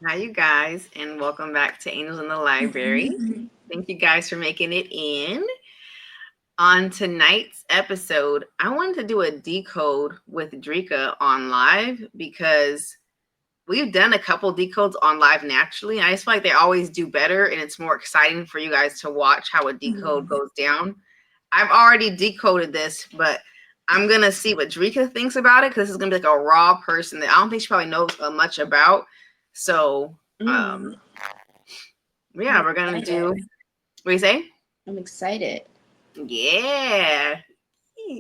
Hi, you guys, and welcome back to Angels in the Library. Thank you guys for making it in. On tonight's episode, I wanted to do a decode with Drika on live because we've done a couple decodes on live naturally. I just feel like they always do better, and it's more exciting for you guys to watch how a decode goes down. I've already decoded this, but I'm gonna see what Drika thinks about it because this is gonna be like a raw person that I don't think she probably knows much about. So, yeah, we're gonna do. What do you say? I'm excited. Yeah.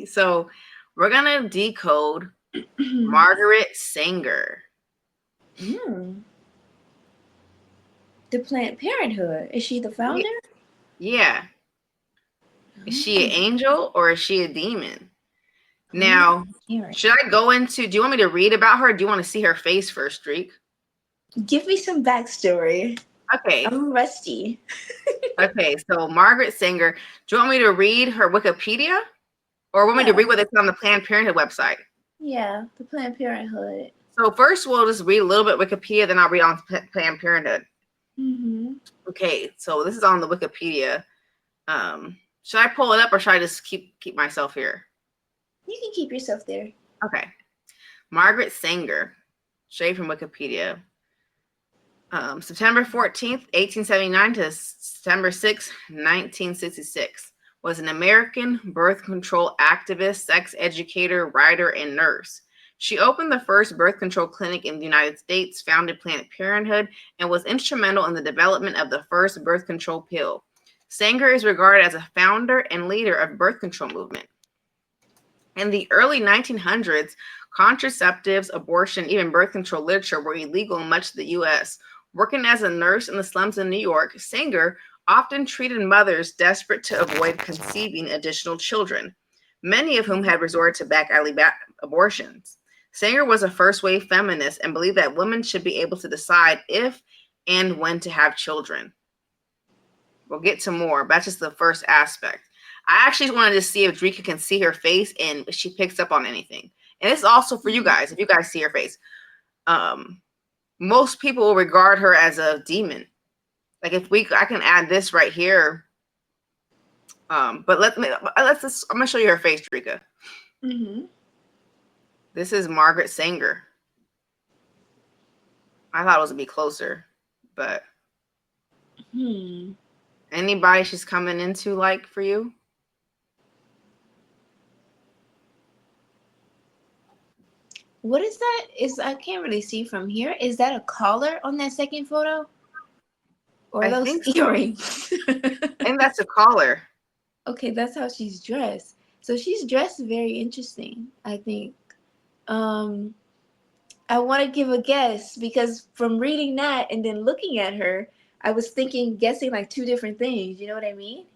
So we're gonna decode Margaret Sanger. The Planned Parenthood. Is she the founder? Yeah. Is she an angel or is she a demon? Now, should I go into? Do you want me to read about her? Or do you want to see her face first, Streak? Give me some backstory. Okay. I'm rusty. Okay. So Margaret Sanger. Do you want me to read her Wikipedia, or want me to read what it's on the Planned Parenthood website? Yeah, the Planned Parenthood. So first, we'll just read a little bit Wikipedia, then I'll read on Planned Parenthood. Okay, so this is on the Wikipedia. Should I pull it up or should I just keep myself here? You can keep yourself there. Okay. Margaret Sanger, straight from Wikipedia. September 14th, 1879 to September 6th, 1966, was an American birth control activist, sex educator, writer, and nurse. She opened the first birth control clinic in the United States, founded Planned Parenthood, and was instrumental in the development of the first birth control pill. Sanger is regarded as a founder and leader of birth control movement. In the early 1900s, contraceptives, abortion, even birth control literature were illegal in much of the U.S. Working as a nurse in the slums in New York, Sanger often treated mothers desperate to avoid conceiving additional children, many of whom had resorted to back alley abortions. Sanger was a first wave feminist and believed that women should be able to decide if and when to have children. We'll get to more, but that's just the first aspect. I actually wanted to see if Drika can see her face and if she picks up on anything. And it's also for you guys, if you guys see her face. Most people will regard her as a demon. Like I can add this right here. But let's I'm gonna show you her face, Drika. This is Margaret Sanger. I thought it was gonna be closer, but anybody she's coming into like for you? What is that? I can't really see from here. Is that a collar on that second photo? Or are those earrings? So. And that's a collar. Okay, that's how she's dressed. So she's dressed very interesting, I think. I want to give a guess because from reading that and then looking at her, I was guessing like two different things. You know what I mean?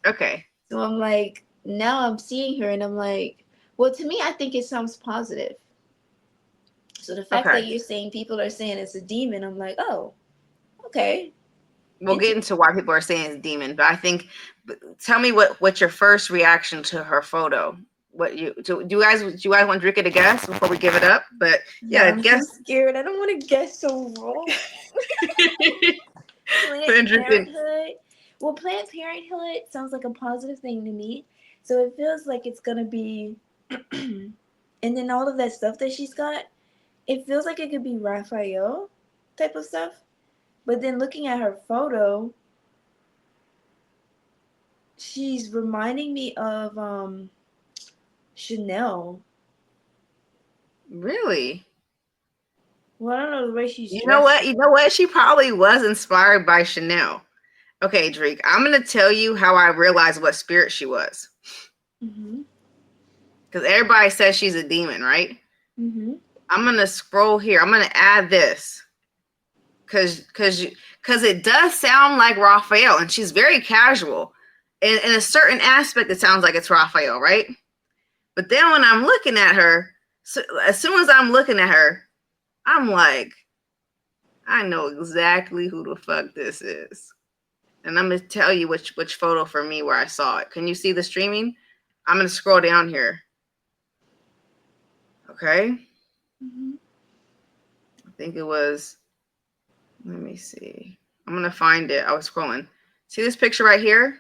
Okay. So I'm like, now I'm seeing her and I'm like, well, to me, I think it sounds positive. So the fact that you're saying people are saying it's a demon, I'm like, oh, okay. We'll get into why people are saying it's demon, but I think, tell me what's your first reaction to her photo? What do you guys want Drika to guess before we give it up? But yeah, I'm so scared. I don't want to guess so wrong. Planned Parenthood. Well, Planned Parenthood sounds like a positive thing to me, so it feels like it's gonna be. And then all of that stuff that she's got, it feels like it could be Raphael type of stuff. But then looking at her photo, she's reminding me of Chanel. Really? Well, I don't know the way she's dressed. You know what? She probably was inspired by Chanel. Okay, Drake, I'm gonna tell you how I realized what spirit she was. Because everybody says she's a demon, right? I'm gonna scroll here. I'm gonna add this. Because it does sound like Raphael, and she's very casual. In a certain aspect, it sounds like it's Raphael, right? But then when I'm looking at her, as soon as I'm looking at her, I'm like, I know exactly who the fuck this is. And I'm gonna tell you which photo for me where I saw it. Can you see the streaming? I'm gonna scroll down here. Okay. I think it was Let me see. I'm going to find it. I was scrolling. See this picture right here?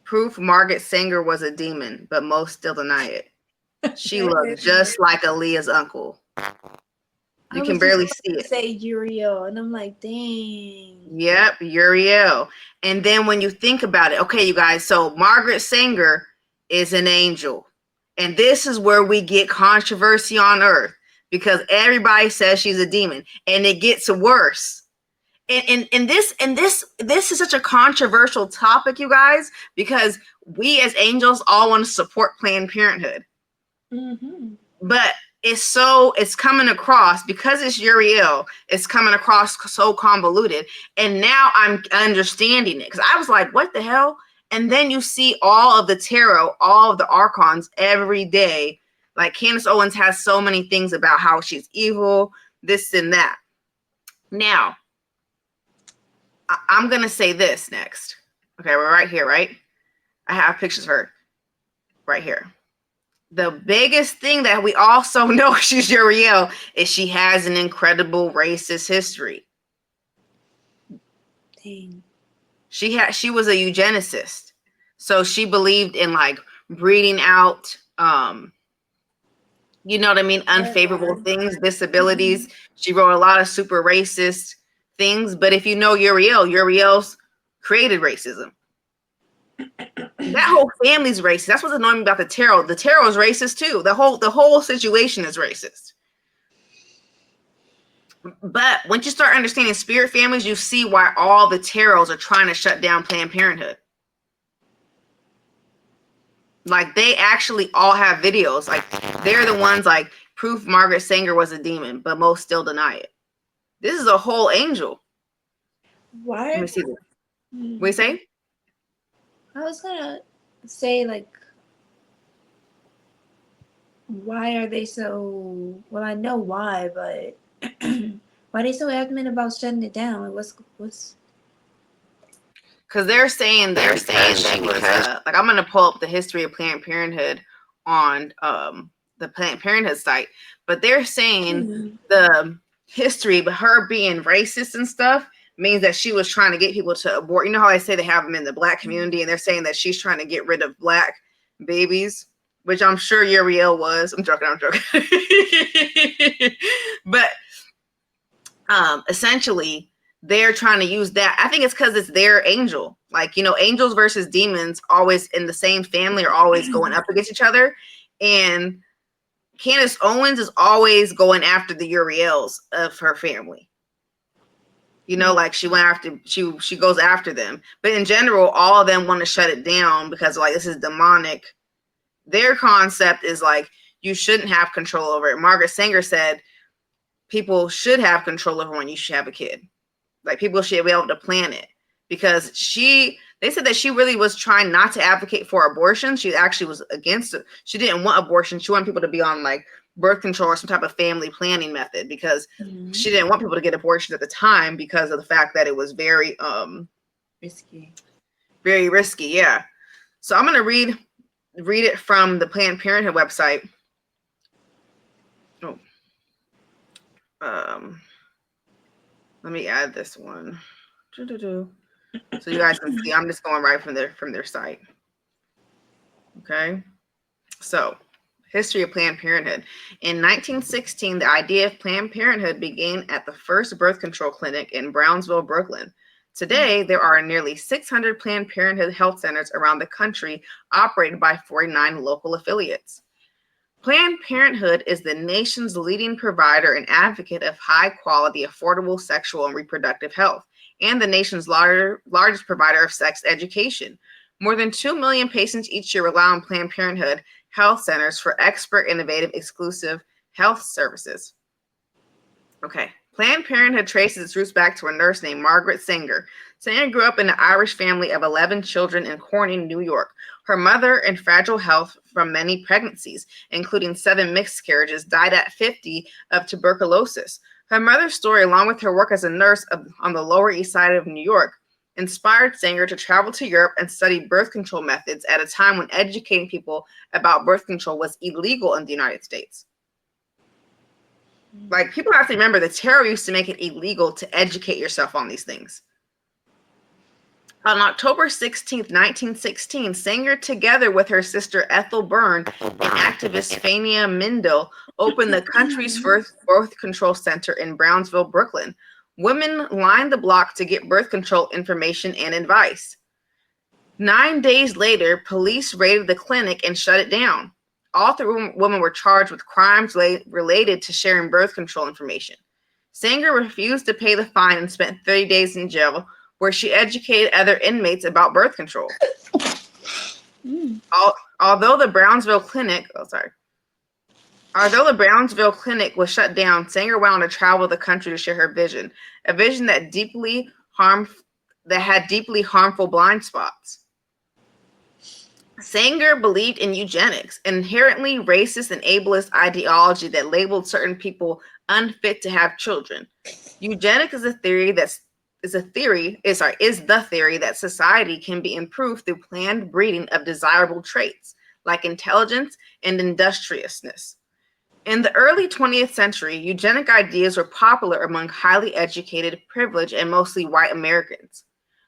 Proof Margaret Sanger was a demon, but most still deny it. She looked just like Aaliyah's uncle. You can barely see it. Say Uriel, and I'm like, dang. Yep, Uriel. And then when you think about it, okay, you guys, so Margaret Sanger is an angel. And this is where we get controversy on Earth because everybody says she's a demon. And it gets worse. And this is such a controversial topic, you guys, because we as angels all want to support Planned Parenthood. Mm-hmm. But it's coming across, because it's Uriel, it's coming across so convoluted. And now I'm understanding it, because I was like, what the hell? And then you see all of the tarot, all of the archons every day. Like Candace Owens has so many things about how she's evil, this and that. Now, I'm going to say this next. Okay, we're right here, right? I have pictures of her right here. The biggest thing that we also know she's Uriel is she has an incredible racist history. Dang. She was a eugenicist. So she believed in like breeding out you know what I mean, unfavorable things, disabilities. Mm-hmm. She wrote a lot of super racist things, but if you know Uriel's created racism. That whole family's racist. That's what's annoying about the tarot. The tarot is racist too. The whole situation is racist. But once you start understanding spirit families, you see why all the tarots are trying to shut down Planned Parenthood. Like they actually all have videos. Like they're the ones like proof Margaret Sanger was a demon, but most still deny it. This is a whole angel. Why? Let me see this. What do you say? I was gonna say like, why are they so? Well, I know why, but why are they so adamant about shutting it down? What's? Because they're saying that she was like, I'm gonna pull up the history of Planned Parenthood on the Planned Parenthood site, but they're saying the history, but her being racist and stuff means that she was trying to get people to abort. You know how I say they have them in the black community, and they're saying that she's trying to get rid of black babies, which I'm sure Uriel was. I'm joking. But essentially, they're trying to use that. I think it's because it's their angel. Like, you know, angels versus demons always in the same family are always going up against each other. And Candace Owens is always going after the Uriels of her family. You know, like she goes after them. But in general, all of them want to shut it down because like this is demonic. Their concept is like you shouldn't have control over it. Margaret Sanger said people should have control over when you should have a kid. Like people should be able to plan it, because they said that she really was trying not to advocate for abortion. She actually was against it. She didn't want abortion. She wanted people to be on like birth control or some type of family planning method, because she didn't want people to get abortion at the time because of the fact that it was very risky. Very risky, yeah. So I'm gonna read it from the Planned Parenthood website. Let me add this one. So you guys can see, I'm just going right from their site. Okay. So, history of Planned Parenthood. In 1916, the idea of Planned Parenthood began at the first birth control clinic in Brownsville, Brooklyn. Today, there are nearly 600 Planned Parenthood health centers around the country operated by 49 local affiliates. Planned Parenthood is the nation's leading provider and advocate of high-quality, affordable sexual and reproductive health, and the nation's largest provider of sex education. More than 2 million patients each year rely on Planned Parenthood health centers for expert, innovative, exclusive health services. Okay. Planned Parenthood traces its roots back to a nurse named Margaret Sanger. Sanger grew up in an Irish family of 11 children in Corning, New York. Her mother, in fragile health from many pregnancies, including 7 miscarriages, died at 50 of tuberculosis. Her mother's story, along with her work as a nurse on the Lower East Side of New York, inspired Sanger to travel to Europe and study birth control methods at a time when educating people about birth control was illegal in the United States. Like, people have to remember the terror used to make it illegal to educate yourself on these things. On October 16th, 1916, Sanger, together with her sister Ethel Byrne and activist Fania Mindel, opened the country's first birth control center in Brownsville, Brooklyn. Women lined the block to get birth control information and advice. 9 days later, police raided the clinic and shut it down. All three women were charged with crimes related to sharing birth control information. Sanger refused to pay the fine and spent 30 days in jail, where she educated other inmates about birth control. Although the Brownsville clinic was shut down, Sanger went on to travel the country to share her vision, a vision that had deeply harmful blind spots. Sanger believed in eugenics, an inherently racist and ableist ideology that labeled certain people unfit to have children. Eugenics is the theory that society can be improved through planned breeding of desirable traits like intelligence and industriousness. In the early 20th century, eugenic ideas were popular among highly educated, privileged, and mostly white Americans.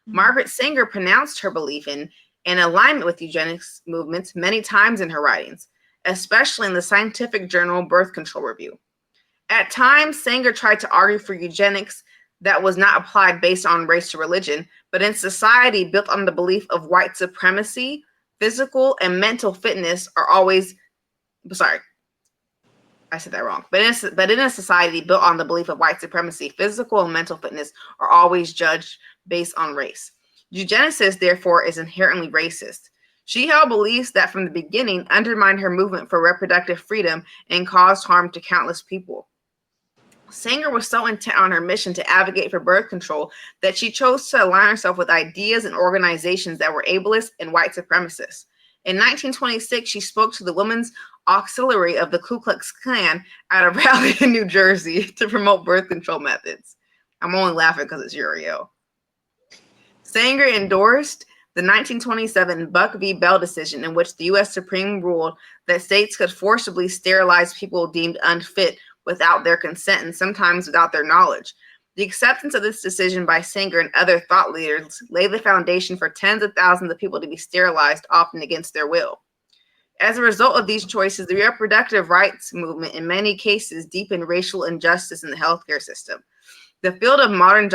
Margaret Sanger pronounced her belief in and alignment with eugenics movements many times in her writings, especially in the scientific journal Birth Control Review. At times, Sanger tried to argue for eugenics that was not applied based on race or religion, but in society built on the belief of white supremacy, physical and mental fitness are always, I said that wrong. But in a society built on the belief of white supremacy, physical and mental fitness are always judged based on race. Eugenicist, therefore, is inherently racist. She held beliefs that from the beginning undermined her movement for reproductive freedom and caused harm to countless people. Sanger was so intent on her mission to advocate for birth control that she chose to align herself with ideas and organizations that were ableist and white supremacists. In 1926, she spoke to the Women's Auxiliary of the Ku Klux Klan at a rally in New Jersey to promote birth control methods. I'm only laughing because it's Uriel. Sanger endorsed the 1927 Buck v. Bell decision, in which the U.S. Supreme ruled that states could forcibly sterilize people deemed unfit without their consent and sometimes without their knowledge. The acceptance of this decision by Sanger and other thought leaders laid the foundation for tens of thousands of people to be sterilized, often against their will. As a result of these choices, the reproductive rights movement in many cases deepened racial injustice in the healthcare system. The field of modern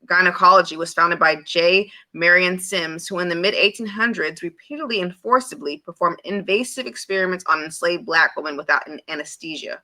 gynecology was founded by J. Marion Sims, who in the mid-1800s repeatedly and forcibly performed invasive experiments on enslaved Black women without anesthesia.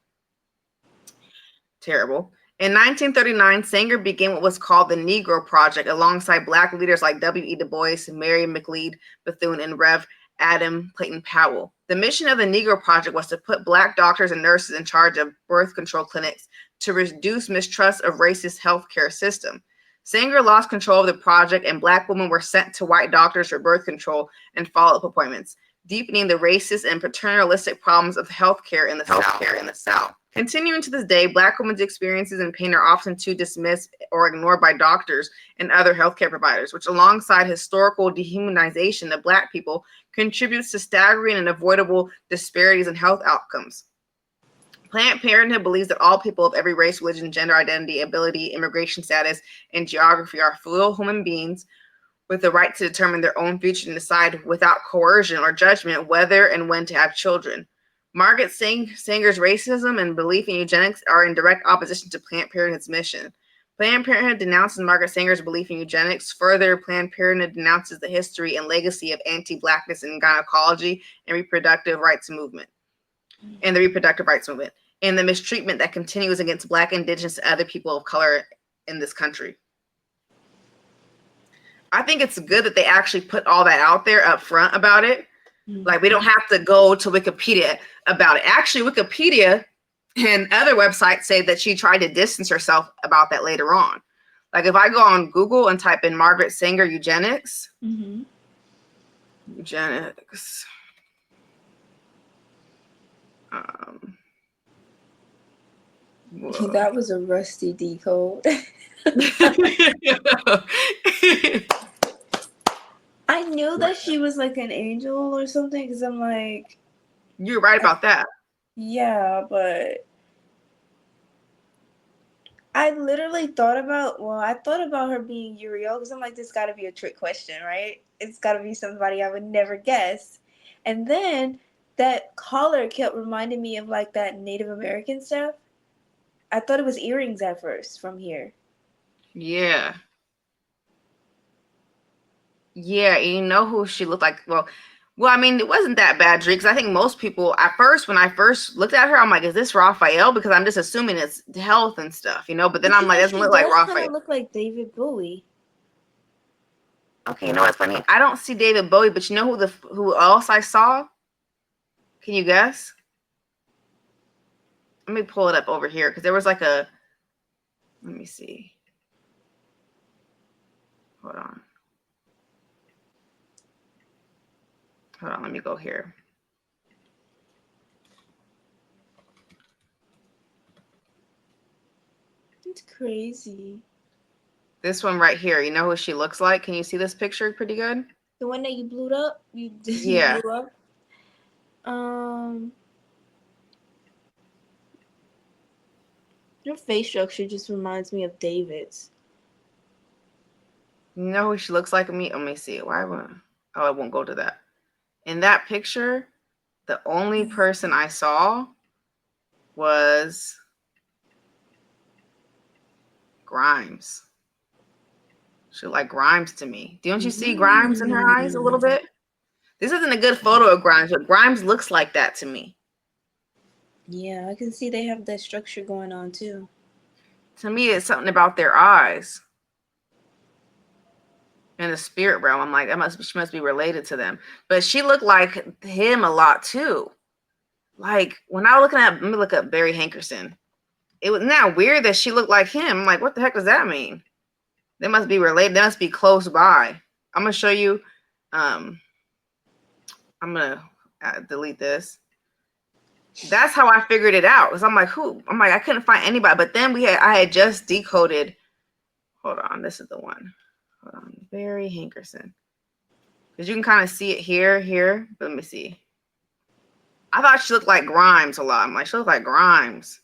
Terrible. In 1939, Sanger began what was called the Negro Project alongside Black leaders like W.E. Du Bois, Mary McLeod Bethune, and Rev. Adam Clayton Powell. The mission of the Negro Project was to put Black doctors and nurses in charge of birth control clinics to reduce mistrust of racist healthcare system. Sanger lost control of the project, and Black women were sent to white doctors for birth control and follow-up appointments, deepening the racist and paternalistic problems of healthcare in the South. Continuing to this day, Black women's experiences and pain are often too dismissed or ignored by doctors and other healthcare providers, which alongside historical dehumanization of Black people contributes to staggering and avoidable disparities in health outcomes. Planned Parenthood believes that all people of every race, religion, gender identity, ability, immigration status, and geography are full human beings with the right to determine their own future and decide without coercion or judgment whether and when to have children. Margaret Sanger's racism and belief in eugenics are in direct opposition to Planned Parenthood's mission. Planned Parenthood denounces Margaret Sanger's belief in eugenics. Further, Planned Parenthood denounces the history and legacy of anti-Blackness in gynecology and reproductive rights movement, and the mistreatment that continues against Black, Indigenous, and other people of color in this country. I think it's good that they actually put all that out there up front about it. Like, we don't have to go to Wikipedia about it. Actually, Wikipedia and other websites say that she tried to distance herself about that later on. Like, if I go on Google and type in Margaret Sanger eugenics, eugenics, that was a rusty decode. I knew that she was like an angel or something because I'm like... You're right about that. Yeah, but I literally thought about, well, I thought about her being Uriel because I'm like, this got to be a trick question, right? It's got to be somebody I would never guess. And then that collar kept reminding me of like that Native American stuff. I thought it was earrings at first from here. Yeah. Yeah, you know who she looked like? Well, I mean, it wasn't that bad, Dree, because I think most people, at first, when I first looked at her, I'm like, is this Raphael? Because I'm just assuming it's health and stuff, you know? But then But I'm you like, know, it doesn't she look like does kind Raphael. of look like David Bowie. Okay, you know what's funny? I don't see David Bowie, but you know who else I saw? Can you guess? Let me pull it up over here, because there was like let me see. Hold on. Hold on, let me go here. It's crazy. This one right here, you know who she looks like? Can you see this picture pretty good? The one that you blew up? You Yeah. blew up? Um, Your face structure just reminds me of David's. You know who she looks like? Me? Let me see. Why won't? Oh, I won't go to that. In that picture, the only person I saw was Grimes. She looked like Grimes to me. Don't you see Grimes in her eyes a little bit? This isn't a good photo of Grimes, but Grimes looks like that to me. Yeah, I can see they have that structure going on too. To me, it's something about their eyes. In the spirit realm, I'm like, she must be related to them. But she looked like him a lot too. Like when I was looking at, let me look up Barry Hankerson. It was not weird that she looked like him. I'm like, what the heck does that mean? They must be related. They must be close by. I'm gonna show you. I'm gonna delete this. That's how I figured it out. Cause I'm like, who? I'm like, I couldn't find anybody. But then I had just decoded. Hold on, this is the one. Hold on, Barry Hankerson. Cause you can kind of see it here. But let me see. I thought she looked like Grimes a lot. I'm like, she looked like Grimes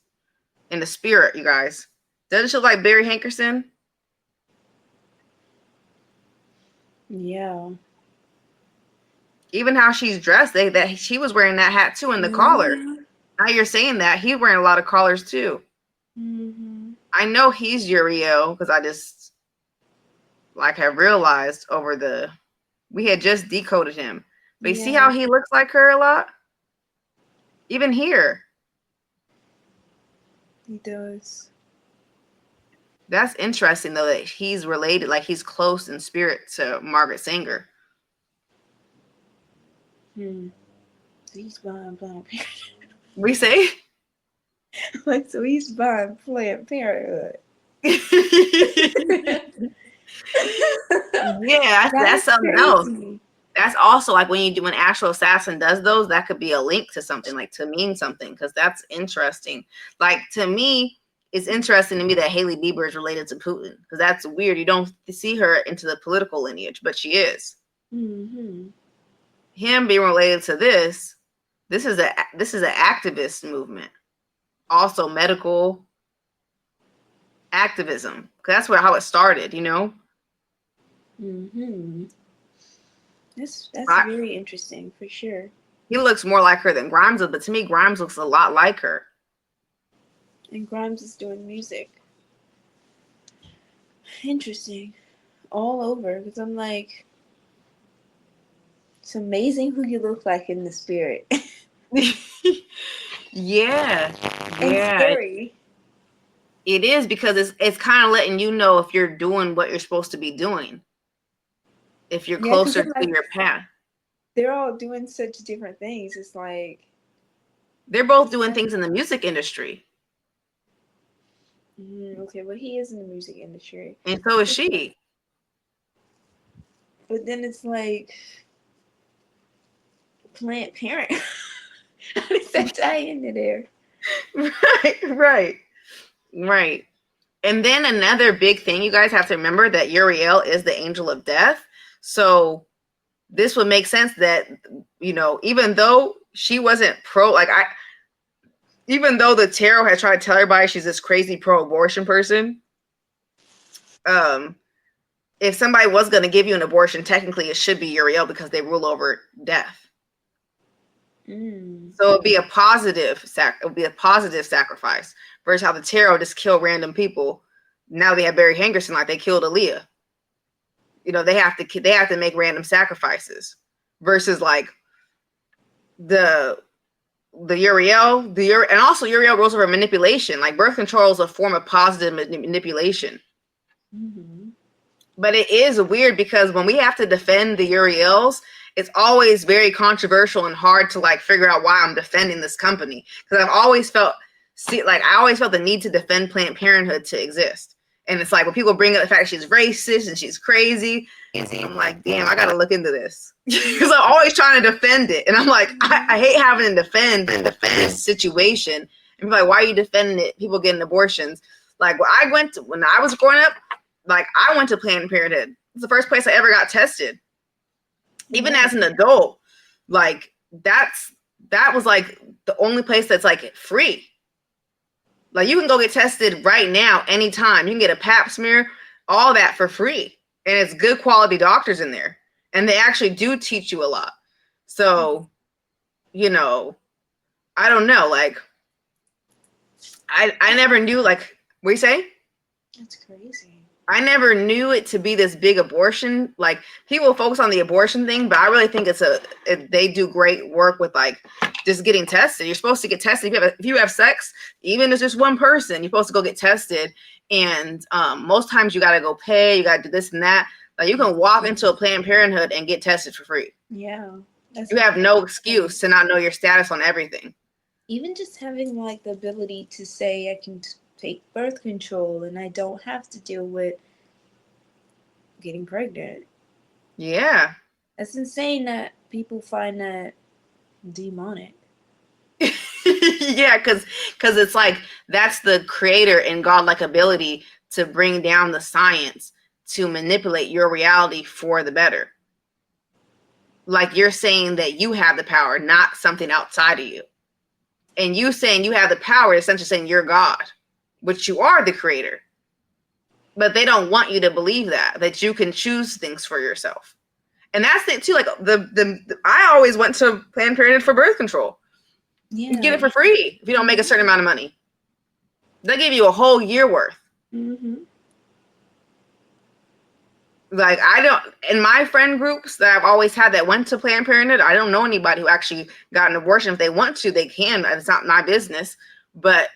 in the spirit, you guys. Doesn't she look like Barry Hankerson? Yeah. Even how she's dressed, that she was wearing that hat too in the collar. Now you're saying that he's wearing a lot of collars too. Mm-hmm. I know he's Uriel because I just like have realized we had just decoded him. But you see how he looks like her a lot? Even here. He does. That's interesting though that he's related, like he's close in spirit to Margaret Sanger. So he's buying Planned Parenthood. We say? Like, so he's buying Planned Parenthood. Yeah, that's something else. Crazy. That's also like when an actual assassin does those, that could be a link to something, like to mean something, because that's interesting. Like to me, it's interesting to me that Haley Bieber is related to Putin, because that's weird. You don't see her into the political lineage, but she is. Mm-hmm. Him being related to this is an activist movement, also medical activism, because that's how it started, you know. Mm-hmm. That's Right? very interesting for sure. He looks more like her than Grimes does, but to me, Grimes looks a lot like her. And Grimes is doing music. Interesting. All over. Because I'm like, it's amazing who you look like in the spirit. Yeah, And yeah. scary. It is, because it's kind of letting you know if you're doing what you're supposed to be doing. If you're Yeah, because closer I'm to like, your path. they're all doing such different things. It's like, They're both doing things in the music industry. okay, well, he is in the music industry. And so is she. But then it's like, Planned Parenthood. How does that tie into there? Right. And then another big thing you guys have to remember, that Uriel is the angel of death. So this would make sense that, even though she wasn't even though the tarot had tried to tell everybody she's this crazy pro-abortion person, if somebody was going to give you an abortion, technically it should be Uriel because they rule over death. So it'd be a positive sacrifice versus how the tarot just kill random people. Now they have Barry Hangerson, like they killed Aaliyah. You know, they have to make random sacrifices versus like the Uriel, and also Uriel rules over manipulation. Like birth control is a form of positive manipulation. But it is weird because when we have to defend the Uriels, it's always very controversial and hard to like figure out why I'm defending this company. Because I always felt the need to defend Planned Parenthood to exist. And it's like when people bring up the fact she's racist and she's crazy, I'm like, damn, I gotta look into this. Because I'm always trying to defend it. And I'm like, I hate having to defend this situation. And be like, why are you defending it? People getting abortions. Like when I was growing up, like I went to Planned Parenthood. It's the first place I ever got tested. Even as an adult, like that was like the only place that's like free. Like you can go get tested right now, anytime. You can get a pap smear, all that for free. And it's good quality doctors in there. And they actually do teach you a lot. So, you know, I don't know. Like I never knew, like, what you say? That's crazy. I never knew it to be this big abortion. Like people focus on the abortion thing, but I really think they do great work with like just getting tested. You're supposed to get tested if you have sex, even if it's just one person. You're supposed to go get tested, and most times you got to go pay. You got to do this and that. Like you can walk into a Planned Parenthood and get tested for free. Yeah, you have no excuse to not know your status on everything. Even just having like the ability to say I can take birth control and I don't have to deal with getting pregnant. Yeah. It's insane that people find that demonic. Yeah, because it's like that's the creator and godlike ability to bring down the science to manipulate your reality for the better. Like you're saying that you have the power, not something outside of you. And you saying you have the power is essentially saying you're God, which you are the creator. But they don't want you to believe that you can choose things for yourself. And that's it too. Like I always went to Planned Parenthood for birth control. Yeah. You get it for free if you don't make a certain amount of money. They give you a whole year worth. Like in my friend groups that I've always had that went to Planned Parenthood, I don't know anybody who actually got an abortion. If they want to, they can. It's not my business. But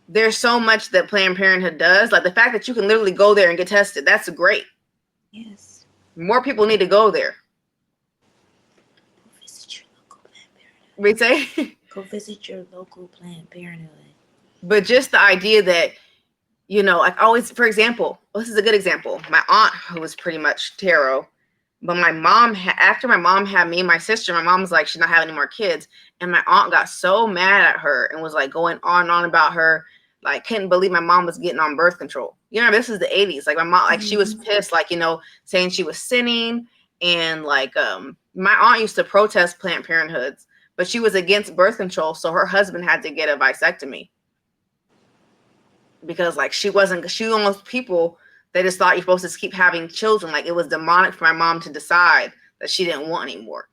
there's so much that Planned Parenthood does. Like the fact that you can literally go there and get tested, that's great. Yes. More people need to go there. Go visit your local Planned Parenthood. We say? Go visit your local Planned Parenthood. But just the idea that, you know, like always, for example, this is a good example. My aunt, who was pretty much tarot, but my mom, after my mom had me and my sister, my mom was like, she's not having any more kids. And my aunt got so mad at her and was like going on and on about her. Like, couldn't believe my mom was getting on birth control. You know, this is the 80s. Like my mom, like she was pissed, like, you know, saying she was sinning. And like, my aunt used to protest Planned Parenthoods, but she was against birth control. So her husband had to get a vasectomy. Because like she was almost people, they just thought you're supposed to keep having children. Like it was demonic for my mom to decide that she didn't want anymore.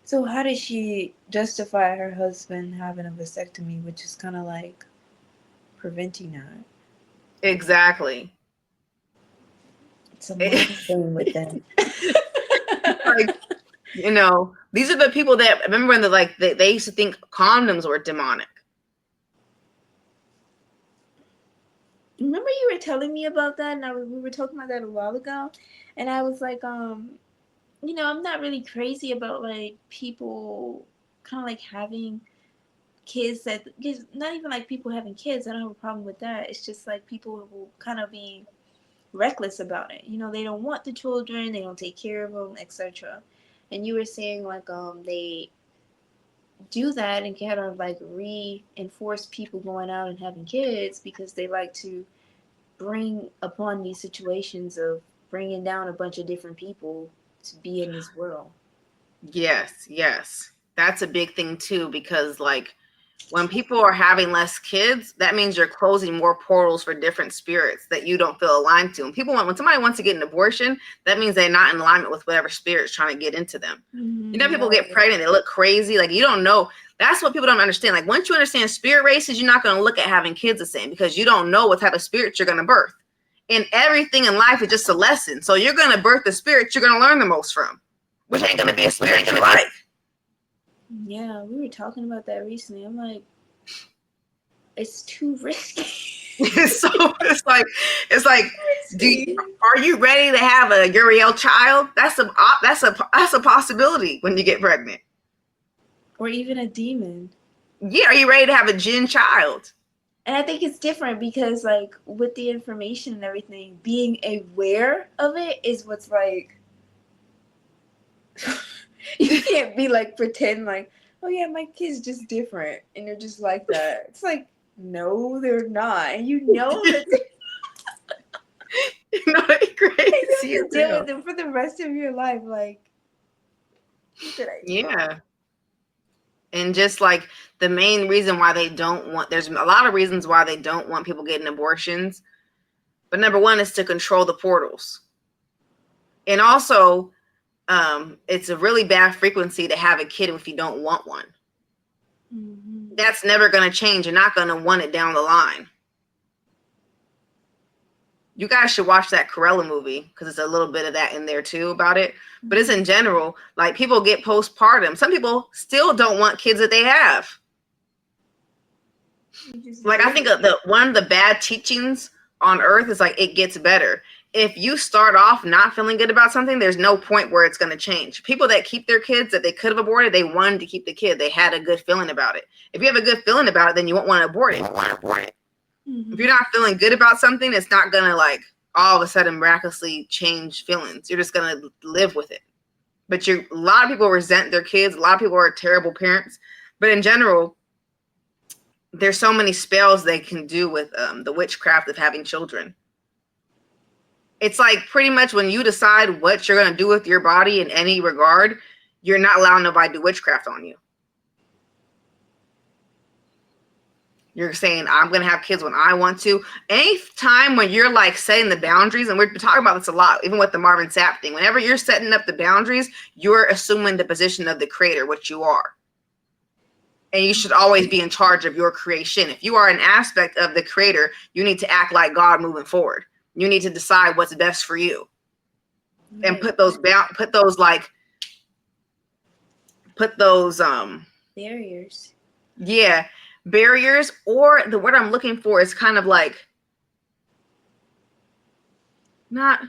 So how did she justify her husband having a vasectomy, which is kind of like preventing that? Exactly. It's a lot of thing with them. Like, you know, these are the people that remember when they used to think condoms were demonic. Remember you were telling me about that, and we were talking about that a while ago, and I was like, you know, I'm not really crazy about like people kind of like having kids that, not even like people having kids. I don't have a problem with that. It's just like people will kind of be reckless about it. You know, they don't want the children, they don't take care of them, etc. And you were saying like they do that and kind of like reinforce people going out and having kids because they like to bring upon these situations of bringing down a bunch of different people to be in this world. Yes. That's a big thing too, because like When people are having less kids, that means you're closing more portals for different spirits that you don't feel aligned to. And when somebody wants to get an abortion, that means they're not in alignment with whatever spirit's trying to get into them. You know, people get pregnant, they look crazy. Like, you don't know. That's what people don't understand. Like, once you understand spirit races, you're not going to look at having kids the same, because you don't know what type of spirit you're going to birth. And everything in life is just a lesson. So you're going to birth the spirit you're going to learn the most from, which ain't going to be a spirit you like. Yeah, we were talking about that recently. I'm like, it's too risky. So it's like, are you ready to have a Uriel child? That's a possibility when you get pregnant. Or even a demon. Yeah, are you ready to have a jinn child? And I think it's different because, like, with the information and everything, being aware of it is what's like. You can't be like, pretend like, oh yeah, my kid's just different, and you're just like that. It's like, no, they're not. And you know that. You know, they're crazy. You have to deal with them for the rest of your life. Like, yeah. And just like the main reason why they don't want, there's a lot of reasons why they don't want people getting abortions. But number one is to control the portals. And also, it's a really bad frequency to have a kid if you don't want one. Mm-hmm. That's never going to change. You're not going to want it down the line. You guys should watch that Corella movie, because it's a little bit of that in there too about it. But it's in general, like, people get postpartum. Some people still don't want kids that they have. Like, I think one of the bad teachings on earth is like, it gets better. If you start off not feeling good about something, there's no point where it's going to change. People that keep their kids that they could have aborted, they wanted to keep the kid. They had a good feeling about it. If you have a good feeling about it, then you won't want to abort it. Mm-hmm. If you're not feeling good about something, it's not going to, like, all of a sudden miraculously change feelings. You're just going to live with it. But a lot of people resent their kids. A lot of people are terrible parents. But in general, there's so many spells they can do with the witchcraft of having children. It's like, pretty much when you decide what you're going to do with your body in any regard, you're not allowing nobody to do witchcraft on you. You're saying, I'm going to have kids when I want to. Any time when you're, like, setting the boundaries, and we're talking about this a lot, even with the Marvin Sapp thing, whenever you're setting up the boundaries, you're assuming the position of the creator, which you are. And you should always be in charge of your creation. If you are an aspect of the creator, you need to act like God moving forward. You need to decide what's best for you. And put those barriers. Yeah. Barriers, or the word I'm looking for is kind of like, not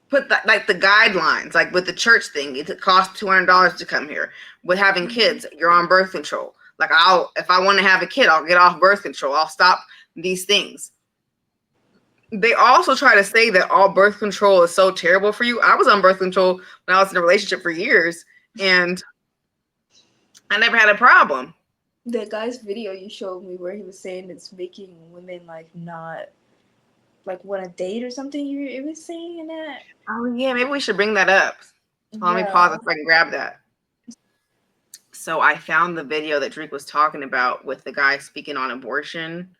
put like the guidelines, like with the church thing. It costs $200 to come here. With having kids, you're on birth control. Like, if I want to have a kid, I'll get off birth control. I'll stop these things. They also try to say that all birth control is so terrible for you. I was on birth control when I was in a relationship for years, and I never had a problem. The guy's video you showed me where he was saying it's making women, like, not, like, want to date or something. It was saying that. Oh yeah, maybe we should bring that up. Let me pause if I can grab that. So I found the video that Drake was talking about with the guy speaking on abortion,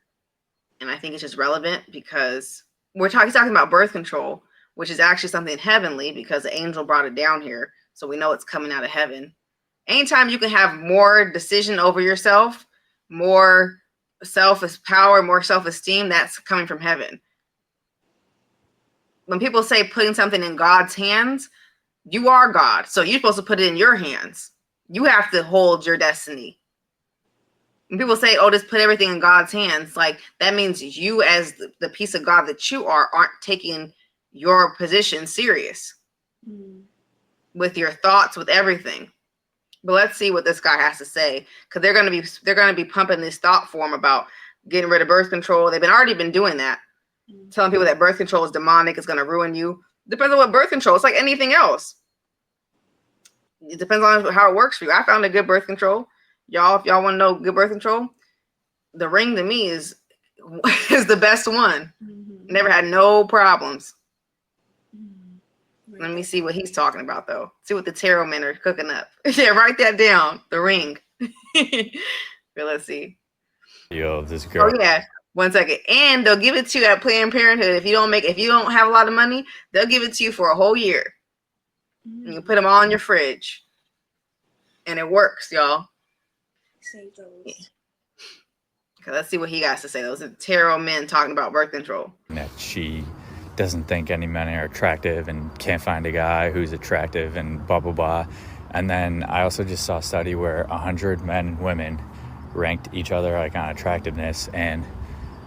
and I think it's just relevant because he's talking about birth control, which is actually something heavenly because the angel brought it down here, so we know it's coming out of heaven. Anytime you can have more decision over yourself, more self-power, more self-esteem, that's coming from heaven. When people say putting something in God's hands, you are God. So you're supposed to put it in your hands. You have to hold your destiny. When people say, oh, just put everything in God's hands, like, that means you, as the piece of God that you are, aren't taking your position serious with your thoughts, with everything. But let's see what this guy has to say, because they're going to be pumping this thought form about getting rid of birth control. They've already been doing that, telling people that birth control is demonic, it's going to ruin you. Depends on what birth control. It's like anything else. It depends on how it works for you. I found a good birth control. Y'all, if y'all want to know good birth control, the ring to me is the best one. Never had no problems. Let me see what he's talking about, though. See what the tarot men are cooking up. Yeah, write that down. The ring. But let's see. Of this girl. Oh yeah. 1 second. And they'll give it to you at Planned Parenthood. If you don't have a lot of money, they'll give it to you for a whole year. And you put them all in your fridge. And it works, y'all. Save those. Yeah. Okay, let's see what he got to say. Those are tarot men talking about birth control. That she doesn't think any men are attractive and can't find a guy who's attractive and blah, blah, blah. And then I also just saw a study where 100 men and women ranked each other like on attractiveness, and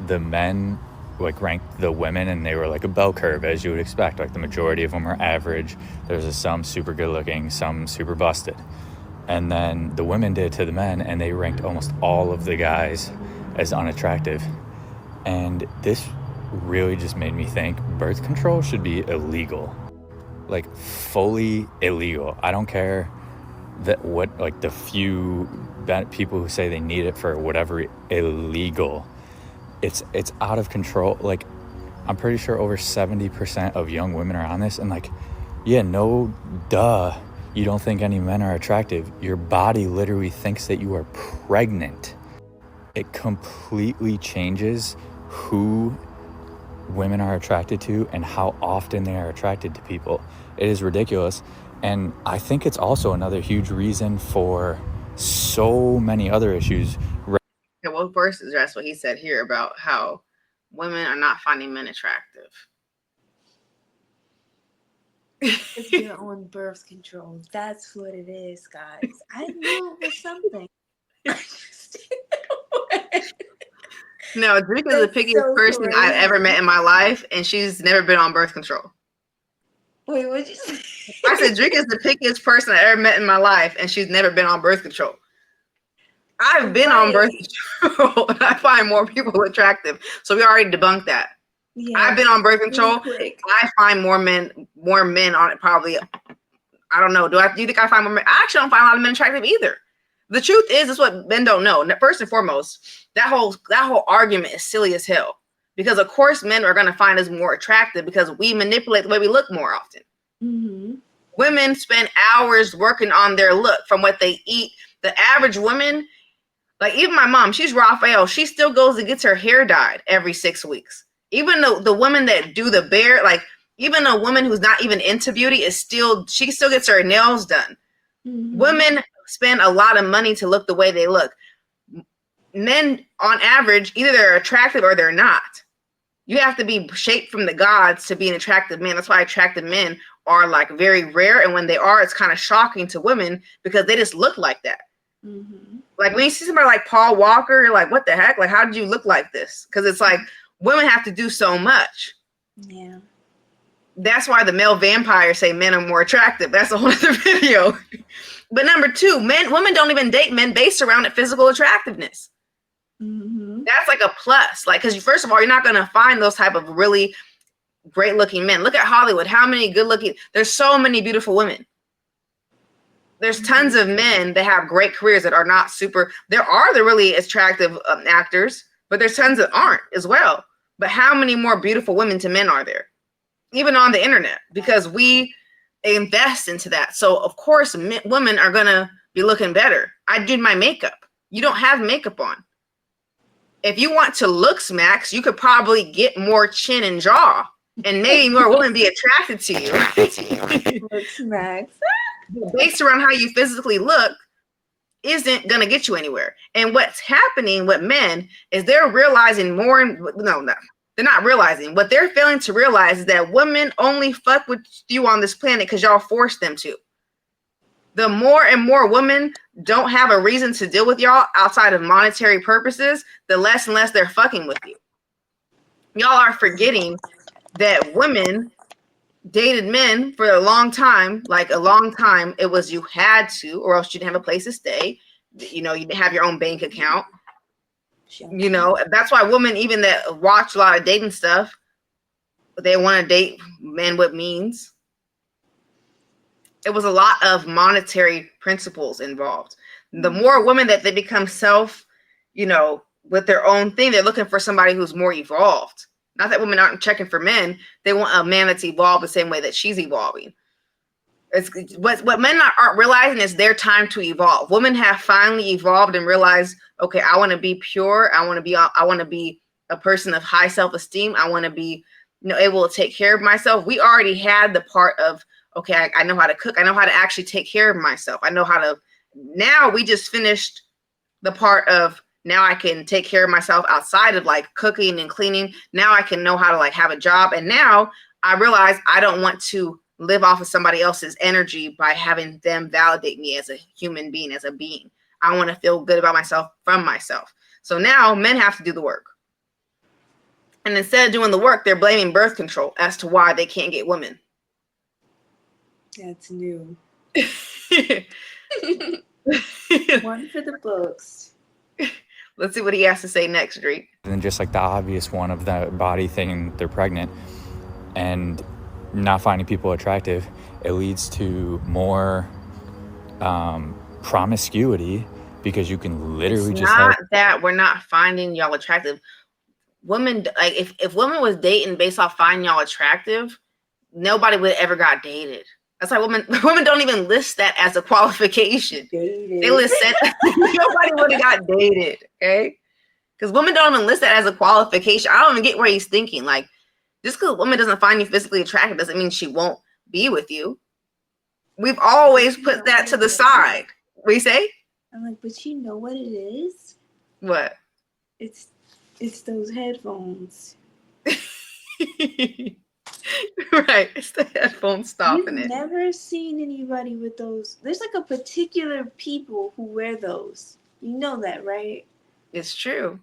the men like ranked the women, and they were like a bell curve, as you would expect. Like the majority of them are average. There's some super good looking, some super busted. And then the women did to the men, and they ranked almost all of the guys as unattractive. And this really just made me think birth control should be illegal, like fully illegal. I don't care that what like the few people who say they need it for whatever, illegal. It's out of control. Like I'm pretty sure over 70% of young women are on this, and like, yeah, no duh, you don't think any men are attractive. Your body literally thinks that you are pregnant. It completely changes who women are attracted to and how often they are attracted to people. It is ridiculous. And I think it's also another huge reason for so many other issues. Yeah, well, first address what he said here about how women are not finding men attractive. It's your own birth control. That's what it is, guys. I knew it was something. No, Drake is the pickiest person I've ever met in my life, and she's never been on birth control. Wait, what'd you say? I said Drake is the pickiest person I ever met in my life, and she's never been on birth control. I've been on birth control, and I find more people attractive. So we already debunked that. Yeah, I've been on birth control. I find more men on it probably. I don't know. Do you think I find more men? I actually don't find a lot of men attractive either. The truth is what men don't know. First and foremost, that whole argument is silly as hell. Because of course men are going to find us more attractive because we manipulate the way we look more often. Mm-hmm. Women spend hours working on their look from what they eat. The average woman, like even my mom, she's Raphael. She still goes and gets her hair dyed every 6 weeks. Even the women that do the bare, like even a woman who's not even into beauty she still gets her nails done. Mm-hmm. Women spend a lot of money to look the way they look. Men, on average, either they're attractive or they're not. You have to be shaped from the gods to be an attractive man. That's why attractive men are like very rare. And when they are, it's kind of shocking to women because they just look like that. Mm-hmm. Like when you see somebody like Paul Walker, you're like, what the heck? Like, how did you look like this? Because it's like women have to do so much. Yeah. That's why the male vampires say men are more attractive. That's a whole other video. But number two, women don't even date men based around physical attractiveness. Mm-hmm. That's like a plus. Like, because first of all, you're not going to find those type of really great looking men. Look at Hollywood. How many good looking? There's so many beautiful women. There's tons of men that have great careers that are not super. There are the really attractive actors, but there's tons that aren't as well. But how many more beautiful women to men are there? Even on the internet, because we invest into that. So of course, women are going to be looking better. I did my makeup. You don't have makeup on. If you want to look smacks, you could probably get more chin and jaw, and maybe more women be attracted to you. Look smacks. Based around how you physically look isn't going to get you anywhere. And what's happening with men is they're realizing they're not realizing. What they're failing to realize is that women only fuck with you on this planet because y'all forced them to. The more and more women don't have a reason to deal with y'all outside of monetary purposes, the less and less they're fucking with you. Y'all are forgetting that women dated men for a long time. Like a long time, it was you had to, or else you didn't have a place to stay. You know, you didn't have your own bank account. You know, that's why women, even that watch a lot of dating stuff, they want to date men with means. It was a lot of monetary principles involved. The more women that they become with their own thing, they're looking for somebody who's more evolved. Not that women aren't checking for men. They want a man that's evolved the same way that she's evolving. It's what men aren't realizing is their time to evolve. Women have finally evolved and realized, okay, I want to be pure. I want to be a person of high self-esteem. I want to be, able to take care of myself. We already had the part of, okay, I know how to cook. I know how to actually take care of myself. I know how to. Now we just finished the part of, now I can take care of myself outside of like cooking and cleaning. Now I can know how to like have a job. And now I realize I don't want to live off of somebody else's energy by having them validate me as a human being, as a being. I want to feel good about myself from myself. So now men have to do the work. And instead of doing the work, they're blaming birth control as to why they can't get women. That's new. One for the books. Let's see what he has to say next, Drake. And just like the obvious one of the body thinking they're pregnant and not finding people attractive, it leads to more promiscuity, because you can literally It's just not that we're not finding y'all attractive. Women, like if women was dating based off finding y'all attractive, nobody would ever got dated. That's why women don't even list that as a qualification. Dated. They list that nobody would have got dated, okay? Because women don't even list that as a qualification. I don't even get where he's thinking. Like, just because a woman doesn't find you physically attractive doesn't mean she won't be with you. We've always put that to the side. What do you say? I'm like, but you know what it is? What? It's those headphones. Right. It's the headphones stopping You've it. never seen anybody with those. There's like a particular people who wear those. You know that, right? It's true.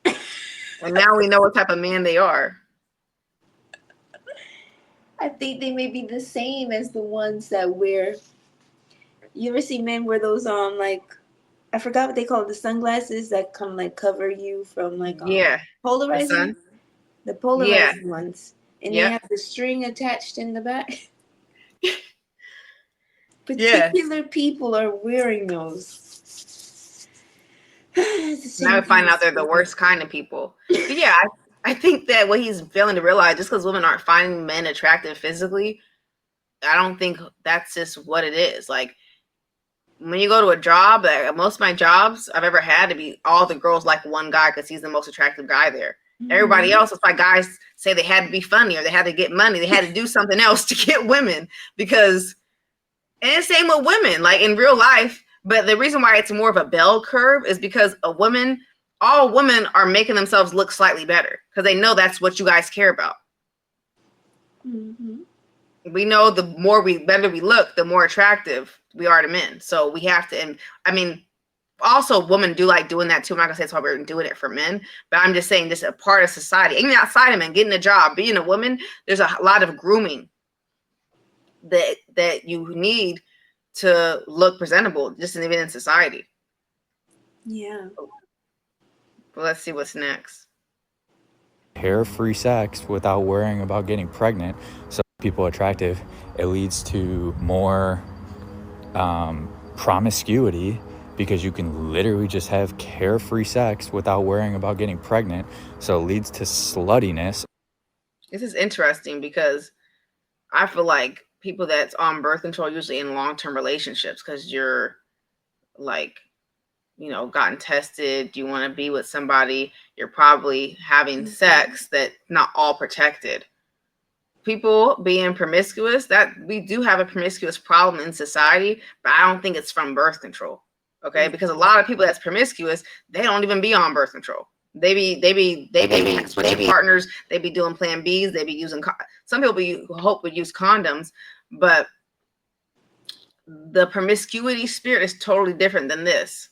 And now we know what type of man they are. I think they may be the same as the ones that wear. You ever see men wear those like, I forgot what they call it, the sunglasses that come like cover you from like Yeah. polarizing, the polarizing ones, and they have the string attached in the back. Particular people are wearing those. Now we find out they're the worst kind of people. But yeah, I think that what he's failing to realize, just because women aren't finding men attractive physically, I don't think that's just what it is. Like, when you go to a job, most of my jobs I've ever had to be all the girls like one guy because he's the most attractive guy there. Mm-hmm. Everybody else, that's why guys say they had to be funny or they had to get money. They had to do something else to get women because, and the same with women, like in real life. But the reason why it's more of a bell curve is because all women are making themselves look slightly better because they know that's what you guys care about. Mm-hmm. We know the better we look, the more attractive we are to men. So we have to, and I mean, also women do like doing that too. I'm not gonna say it's why we're doing it for men, but I'm just saying this is a part of society. Even outside of men, getting a job, being a woman, there's a lot of grooming that you need to look presentable, just even in society. Yeah. But let's see what's next. Hair-free sex without worrying about getting pregnant, so people attractive, it leads to more promiscuity, because you can literally just have carefree sex without worrying about getting pregnant, so it leads to sluttiness. This is interesting because I feel like people that's on birth control usually in long-term relationships because you're like, gotten tested, you want to be with somebody, you're probably having sex that's not all protected. People being promiscuous, that we do have a promiscuous problem in society, but I don't think it's from birth control. Okay, because a lot of people that's promiscuous, they don't even be on birth control. They be switching partners. They be doing Plan Bs. They be using. Some people would use condoms, but the promiscuity spirit is totally different than this.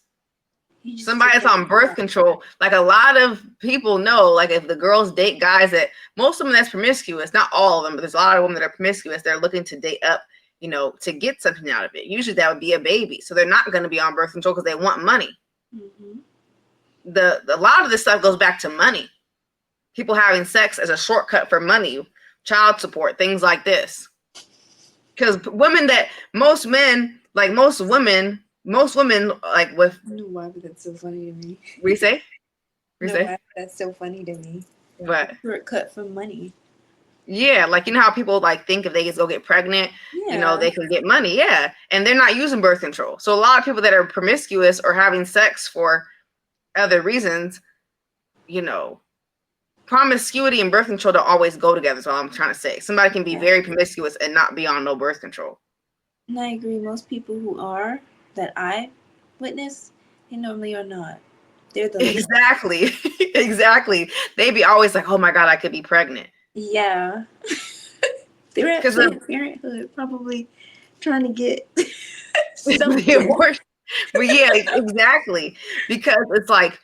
Somebody that's on birth control, like a lot of people know, like if the girls date guys that most of them that's promiscuous, not all of them, but there's a lot of women that are promiscuous. They're looking to date up, to get something out of it. Usually that would be a baby. So they're not going to be on birth control because they want money. Mm-hmm. A lot of this stuff goes back to money. People having sex as a shortcut for money, child support, things like this. Because most women, like with. I don't know why, but that's so funny to me. What do you say? Why that's so funny to me. What? Shortcut for money. Yeah, like you know how people like think if they just go get pregnant, Yeah. they can get money. Yeah, and they're not using birth control. So a lot of people that are promiscuous or having sex for other reasons, promiscuity and birth control don't always go together. Is all I'm trying to say. Somebody can be very promiscuous and not be on no birth control. And I agree. Most people who are that I witness, they normally are not. They're the least. Exactly, exactly. They be always like, "Oh my God, I could be pregnant." Yeah. They're at Planned Parenthood, probably trying to get something. Abortion. But yeah, exactly. Because it's like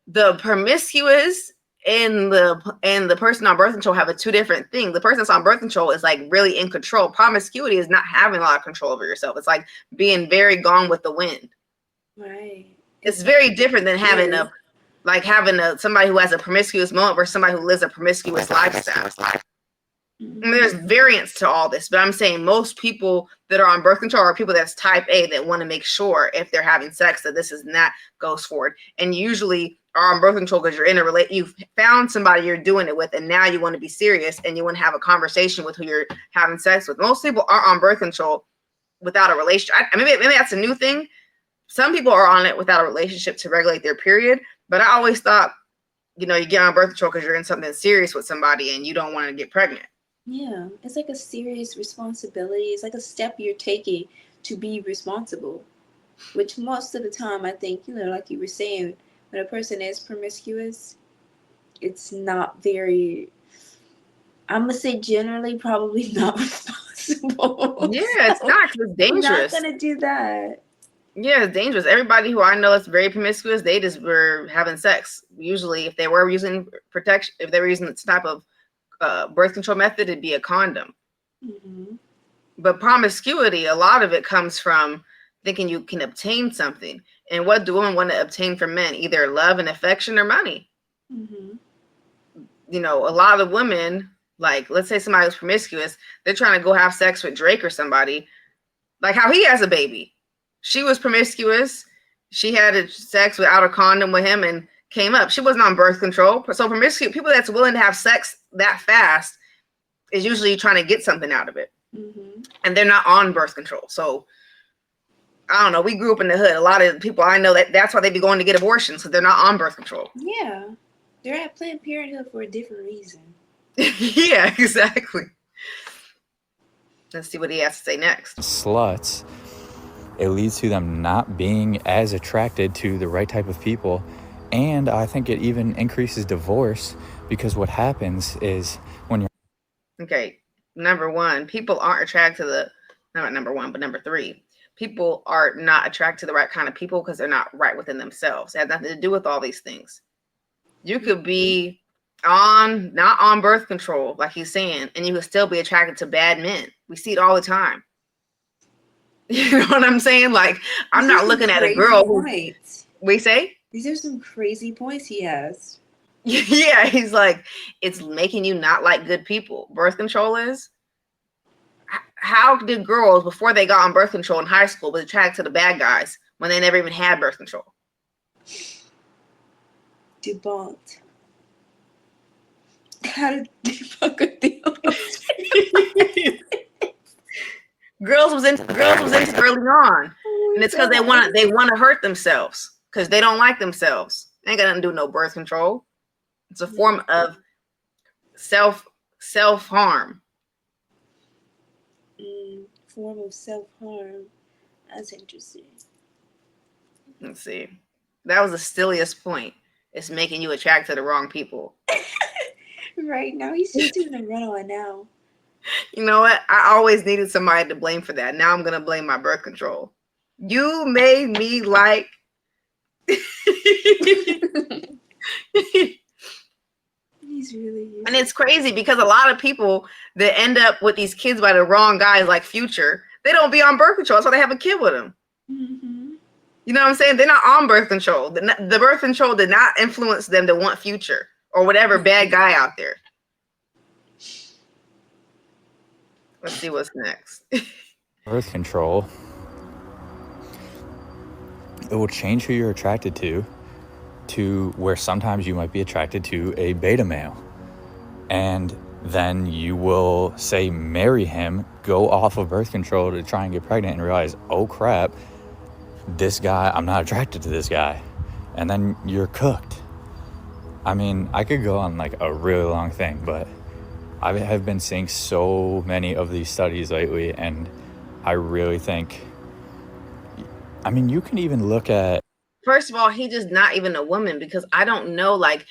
the promiscuous and the person on birth control have a two different things. The person that's on birth control is like really in control. Promiscuity is not having a lot of control over yourself. It's like being very gone with the wind. Right. It's very different than having somebody who has a promiscuous moment versus somebody who lives a promiscuous lifestyle. And there's variance to all this, but I'm saying most people that are on birth control are people that's type A that want to make sure if they're having sex that this is not goes forward. And usually are on birth control because you're in a you've found somebody you're doing it with, and now you want to be serious and you want to have a conversation with who you're having sex with. Most people are on birth control without a relationship. Maybe that's a new thing. Some people are on it without a relationship to regulate their period, but I always thought, you get on birth control because you're in something serious with somebody and you don't want to get pregnant. Yeah, it's like a serious responsibility. It's like a step you're taking to be responsible, which most of the time I think, like you were saying, when a person is promiscuous, it's not very, I'm going to say generally probably not responsible. Yeah, it's not, because it's dangerous. You're not going to do that. Yeah, it's dangerous. Everybody who I know is very promiscuous, they just were having sex. Usually, if they were using protection, if they were using this type of birth control method, it'd be a condom. Mm-hmm. But promiscuity, a lot of it comes from thinking you can obtain something. And what do women want to obtain from men? Either love and affection or money. Mm-hmm. A lot of women, like, let's say somebody was promiscuous, they're trying to go have sex with Drake or somebody, like how he has a baby. She was promiscuous. She had sex without a condom with him and came up. She wasn't on birth control. So promiscuous people that's willing to have sex that fast is usually trying to get something out of it. Mm-hmm. And they're not on birth control. So I don't know. We grew up in the hood. A lot of people I know that's why they be going to get abortions, because they're not on birth control. Yeah. They're at Planned Parenthood for a different reason. Yeah, exactly. Let's see what he has to say next. Sluts, it leads to them not being as attracted to the right type of people. And I think it even increases divorce, because what happens is when you're... Okay, number one, people aren't attracted to not number one, but number three, people are not attracted to the right kind of people because they're not right within themselves. It has nothing to do with all these things. You could be not on birth control, like he's saying, and you could still be attracted to bad men. We see it all the time. You know what I'm saying? Like, I'm not looking at a girl who... We say? These are some crazy points he has. Yeah, he's like, it's making you not like good people. Birth control is? How did girls, before they got on birth control in high school, be attracted to the bad guys when they never even had birth control? Debunked. How did debunk a deal? Girls was into early on, and it's because they want to hurt themselves because they don't like themselves. They ain't got nothing to do with no birth control. It's a form of self harm. Form of self harm. That's interesting. Let's see. That was the silliest point. It's making you attract to the wrong people. Right now, he's just doing a run on now. You know what? I always needed somebody to blame for that. Now I'm gonna blame my birth control. You made me like. He's really. And it's crazy because a lot of people that end up with these kids by the wrong guys, like Future, they don't be on birth control, so they have a kid with them. Mm-hmm. You know what I'm saying? They're not on birth control. The birth control did not influence them to want Future or whatever bad guy out there. Let's see what's next. Birth control, it will change who you're attracted to where sometimes you might be attracted to a beta male. And then you will say marry him, go off of birth control to try and get pregnant, and realize, oh crap, this guy, I'm not attracted to this guy, and then you're cooked. I mean, I could go on like a really long thing, but I have been seeing so many of these studies lately, and I really think, I mean, you can even look at, First of all, he just not even a woman, because I don't know, like,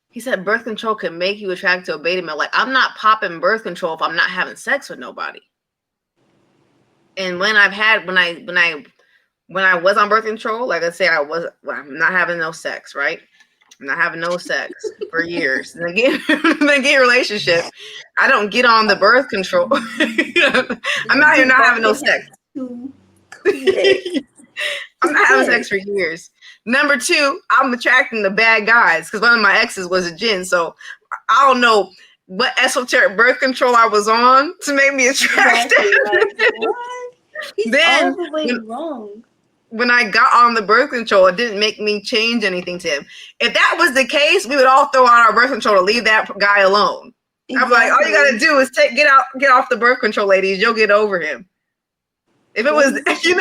he said birth control can make you attracted to a beta male. Like, I'm not popping birth control if I'm not having sex with nobody. And when I was on birth control, like I say, I'm not having no sex, right? I'm not having no sex for years. And again, then get a relationship. I don't get on the birth control. I'm not even not having no sex. I'm not having sex for years. Number two, I'm attracting the bad guys because one of my exes was a jinn. So I don't know what esoteric birth control I was on to make me attractive. What? He's Then all the way wrong. When I got on the birth control, it didn't make me change anything to him. If that was the case, we would all throw out our birth control to leave that guy alone. Exactly. I'm like, all you gotta do is get off the birth control, ladies. You'll get over him. If it was, you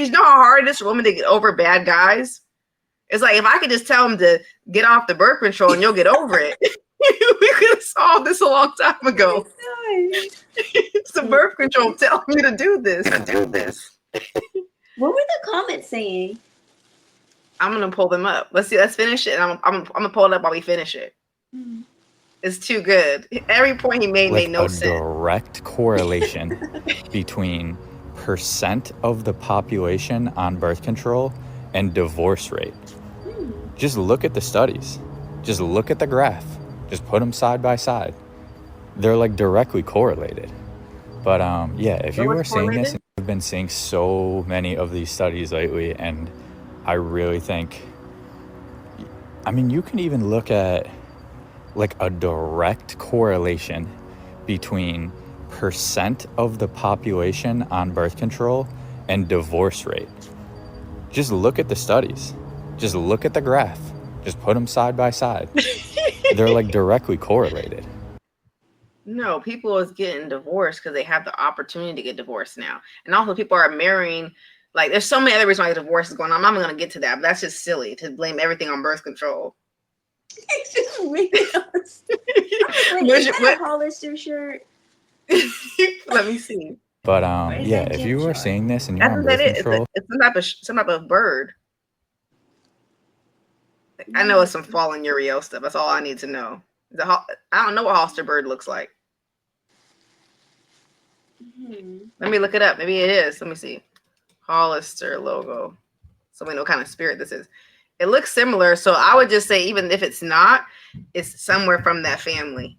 know how hard it is for women to get over bad guys. It's like if I could just tell them to get off the birth control and you'll get over it. We could have solved this a long time ago. It's the birth control telling you to do this. What were the comments saying? I'm gonna pull them up. Let's see. Let's finish it. And I'm gonna pull it up while we finish it. Mm. It's too good. Every point he made made no sense. A direct correlation between percent of the population on birth control and divorce rate. Just look at the studies. Just look at the graph. Just put them side by side. They're like directly correlated. But yeah, if you were seeing this, I've been seeing so many of these studies lately, and I really think, I mean, you can even look at like a direct correlation between percent of the population on birth control and divorce rate. Just look at the studies. Just look at the graph. Just put them side by side. They're like directly correlated. No, people is getting divorced because they have the opportunity to get divorced now. And also people are marrying, like there's so many other reasons why divorce is going on. I'm not going to get to that, but that's just silly to blame everything on birth control. It's just ridiculous. Is that a Hollister shirt? Let me see. But yeah, if you were seeing this and you're on birth control, it's some type of bird. I know it's some fallen Uriel stuff. That's all I need to know. I don't know what Hollister bird looks like. Let me look it up. Maybe it is. Let me see. Hollister logo. So we know what kind of spirit this is. It looks similar. So I would just say, even if it's not, it's somewhere from that family.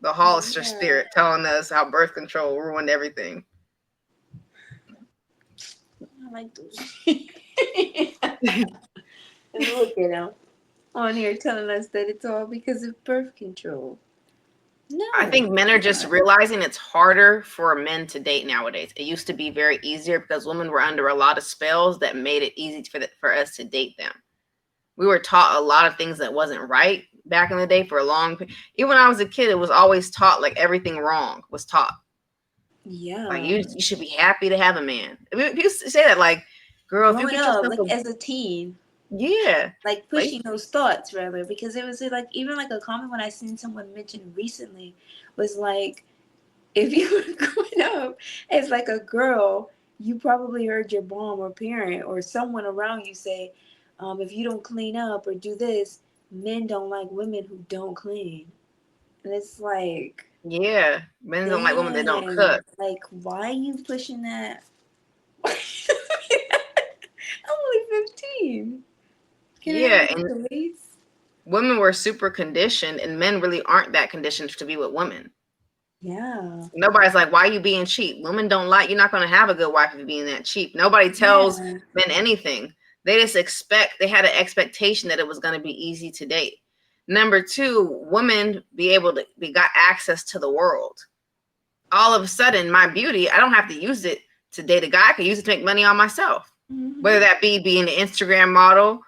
The Hollister spirit telling us how birth control ruined everything. I like those. And look at them on here telling us that it's all because of birth control. No, I think men are just realizing it's harder for men to date nowadays. It used to be very easier because women were under a lot of spells that made it easy for us to date them. We were taught a lot of things that wasn't right back in the day for a long period. Even when I was a kid, it was always taught like everything wrong was taught. Yeah. Like you should be happy to have a man. People say that like, girl, if you get yourself like as a teen. Yeah. Like pushing those thoughts rather, because it was like even like a comment when I seen someone mention recently was like, if you were growing up as like a girl, you probably heard your mom or parent or someone around you say, if you don't clean up or do this, men don't like women who don't clean. And it's like, yeah, men don't like women that don't cook. Like, why are you pushing that? I'm only 15. Yeah, and women were super conditioned, and men really aren't that conditioned to be with women. Yeah. Nobody's like, why are you being cheap? Women don't like, you're not going to have a good wife if you're being that cheap. Nobody tells men anything. They just they had an expectation that it was going to be easy to date. Number two, women got access to the world. All of a sudden, my beauty, I don't have to use it to date a guy. I can use it to make money on myself. Mm-hmm. Whether that be being an Instagram model,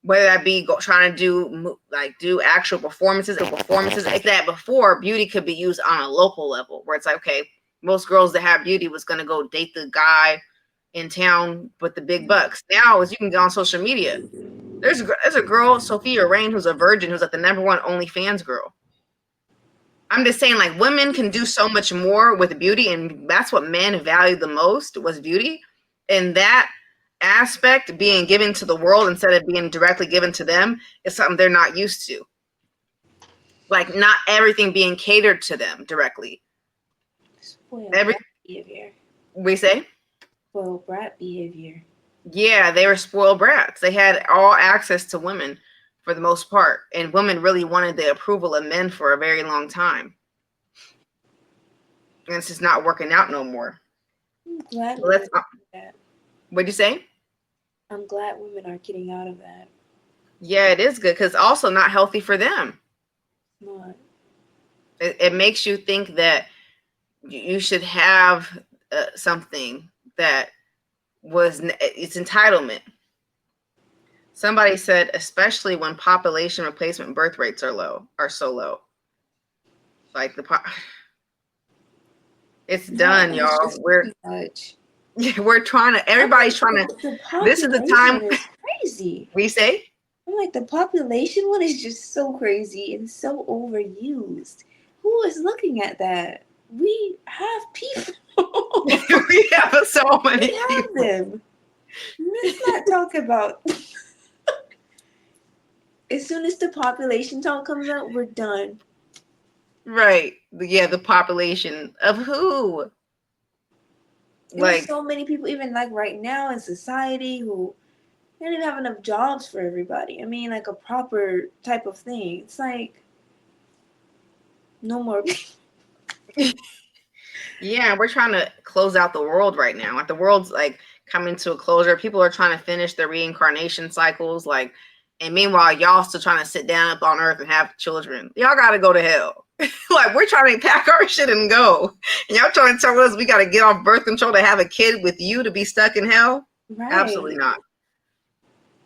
whether that be trying to do actual performances, like that. Before, beauty could be used on a local level, where it's like, okay, most girls that have beauty was going to go date the guy in town with the big bucks. Now, as you can go on social media, there's a girl, Sophia Rain, who's a virgin, who's like the #1 OnlyFans girl. I'm just saying, like, women can do so much more with beauty, and that's what men valued the most, was beauty. And that aspect being given to the world instead of being directly given to them is something they're not used to. Like, not everything being catered to them directly. Spoiled brat behavior. We say? Spoiled brat behavior. Yeah, they were spoiled brats. They had all access to women for the most part, and women really wanted the approval of men for a very long time. And it's just not working out no more. I'm glad that. What'd you say? I'm glad women are getting out of that. Yeah, it is good, because also not healthy for them. Not. It makes you think that you should have something that it's entitlement. Somebody said, especially when population replacement birth rates are so low. Like it's done, y'all. We're trying to. Everybody's trying to. This is the time. Is crazy. We say. I'm like, the population one is just so crazy and so overused. Who is looking at that? We have people. We have so many. We have them. Let's not talk about. As soon as the population talk comes out, we're done. Right. Yeah, the population of who? There's so many people, even like right now in society, who don't even have enough jobs for everybody. I mean, like a proper type of thing. It's like no more. Yeah, we're trying to close out the world right now. Like, the world's like coming to a closure. People are trying to finish their reincarnation cycles. Like, and meanwhile, y'all still trying to sit down up on Earth and have children. Y'all got to go to hell. Like, we're trying to pack our shit and go. And y'all trying to tell us we got to get off birth control to have a kid with you to be stuck in hell? Right. Absolutely not.